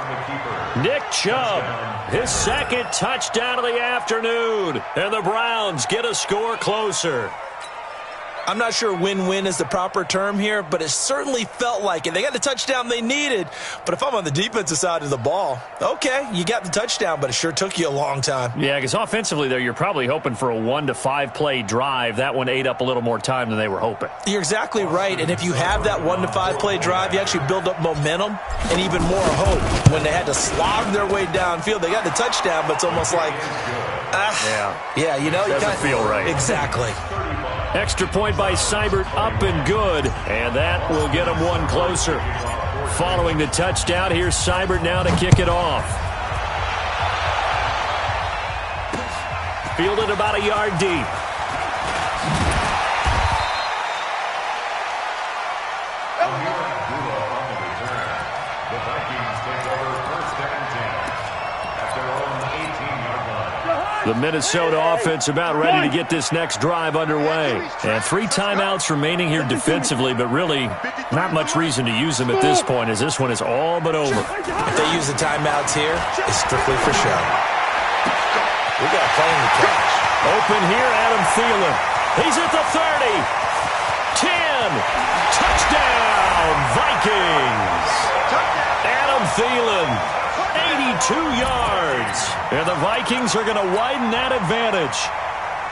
Nick Chubb, his 2nd touchdown of the afternoon. And the Browns get a score closer. I'm not sure win-win is the proper term here, but it certainly felt like it. They got the touchdown they needed, but if I'm on the defensive side of the ball, okay, you got the touchdown, but it sure took you a long time. Yeah, because offensively there, you're probably hoping for a 1 to 5 play drive. That one ate up a little more time than they were hoping. You're exactly right, and if you have that 1 to 5 play drive, you actually build up momentum and even more hope. When they had to slog their way downfield, they got the touchdown, but it's almost like, yeah, you know, doesn't feel right. Exactly. Extra point by Seibert, up and good, and that will get him one closer. Following the touchdown, here's Seibert now to kick it off. Fielded about a yard deep. The Vikings take over 1st and 10 at their own 18-yard line. The Minnesota offense about ready to get this next drive underway. And 3 timeouts remaining here defensively, but really not much reason to use them at this point, as this one is all but over. If they use the timeouts here, it's strictly for show. We got a play in the catch. Open here, Adam Thielen. He's at the 30. 10. Touchdown, Vikings. Adam Thielen, 82 yards. And the Vikings are going to widen that advantage.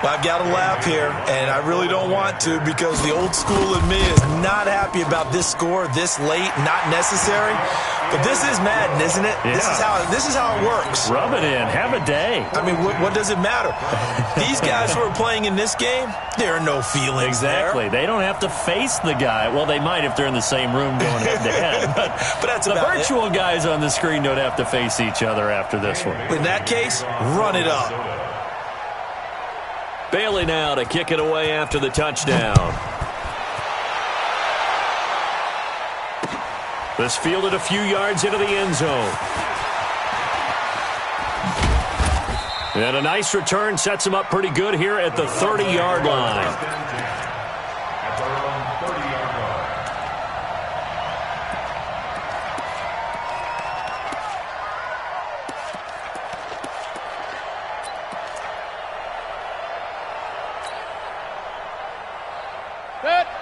Well, I've got to laugh here, and I really don't want to because the old school in me is not happy about this score this late, not necessary. But this is Madden, isn't it? Yeah. This is how it works. Rub it in. Have a day. I mean, what does it matter? These guys who are playing in this game, there are no feelings Exactly. there. They don't have to face the guy. Well, they might if they're in the same room going head-to-head. But that's the about virtual guys on the screen don't have to face each other after this one. In that case, run it up. Bailey now to kick it away after the touchdown. This fielded a few yards into the end zone. And a nice return sets him up pretty good here at the 30-yard line. At their own 30-yard line.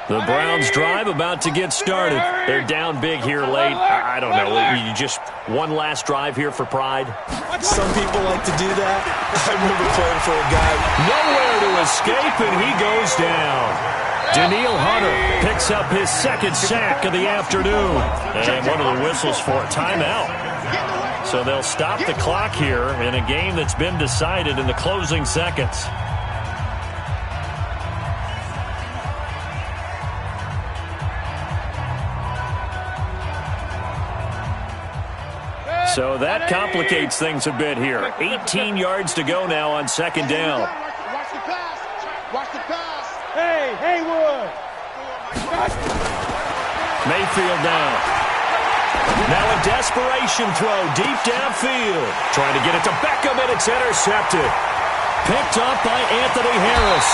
The Browns drive about to get started. They're down big here late. I don't know. You just one last drive here for pride? Some people like to do that. I remember playing for a guy. Nowhere to escape, and he goes down. Daniil Hunter picks up his 2nd sack of the afternoon. And one of the whistles for a timeout. So they'll stop the clock here in a game that's been decided in the closing seconds. So that complicates things a bit here. 18 yards to go now on 2nd down. Watch the pass. Watch the pass. Hey, Haywood. Mayfield down. Now a desperation throw deep downfield. Trying to get it to Beckham, and it's intercepted. Picked up by Anthony Harris.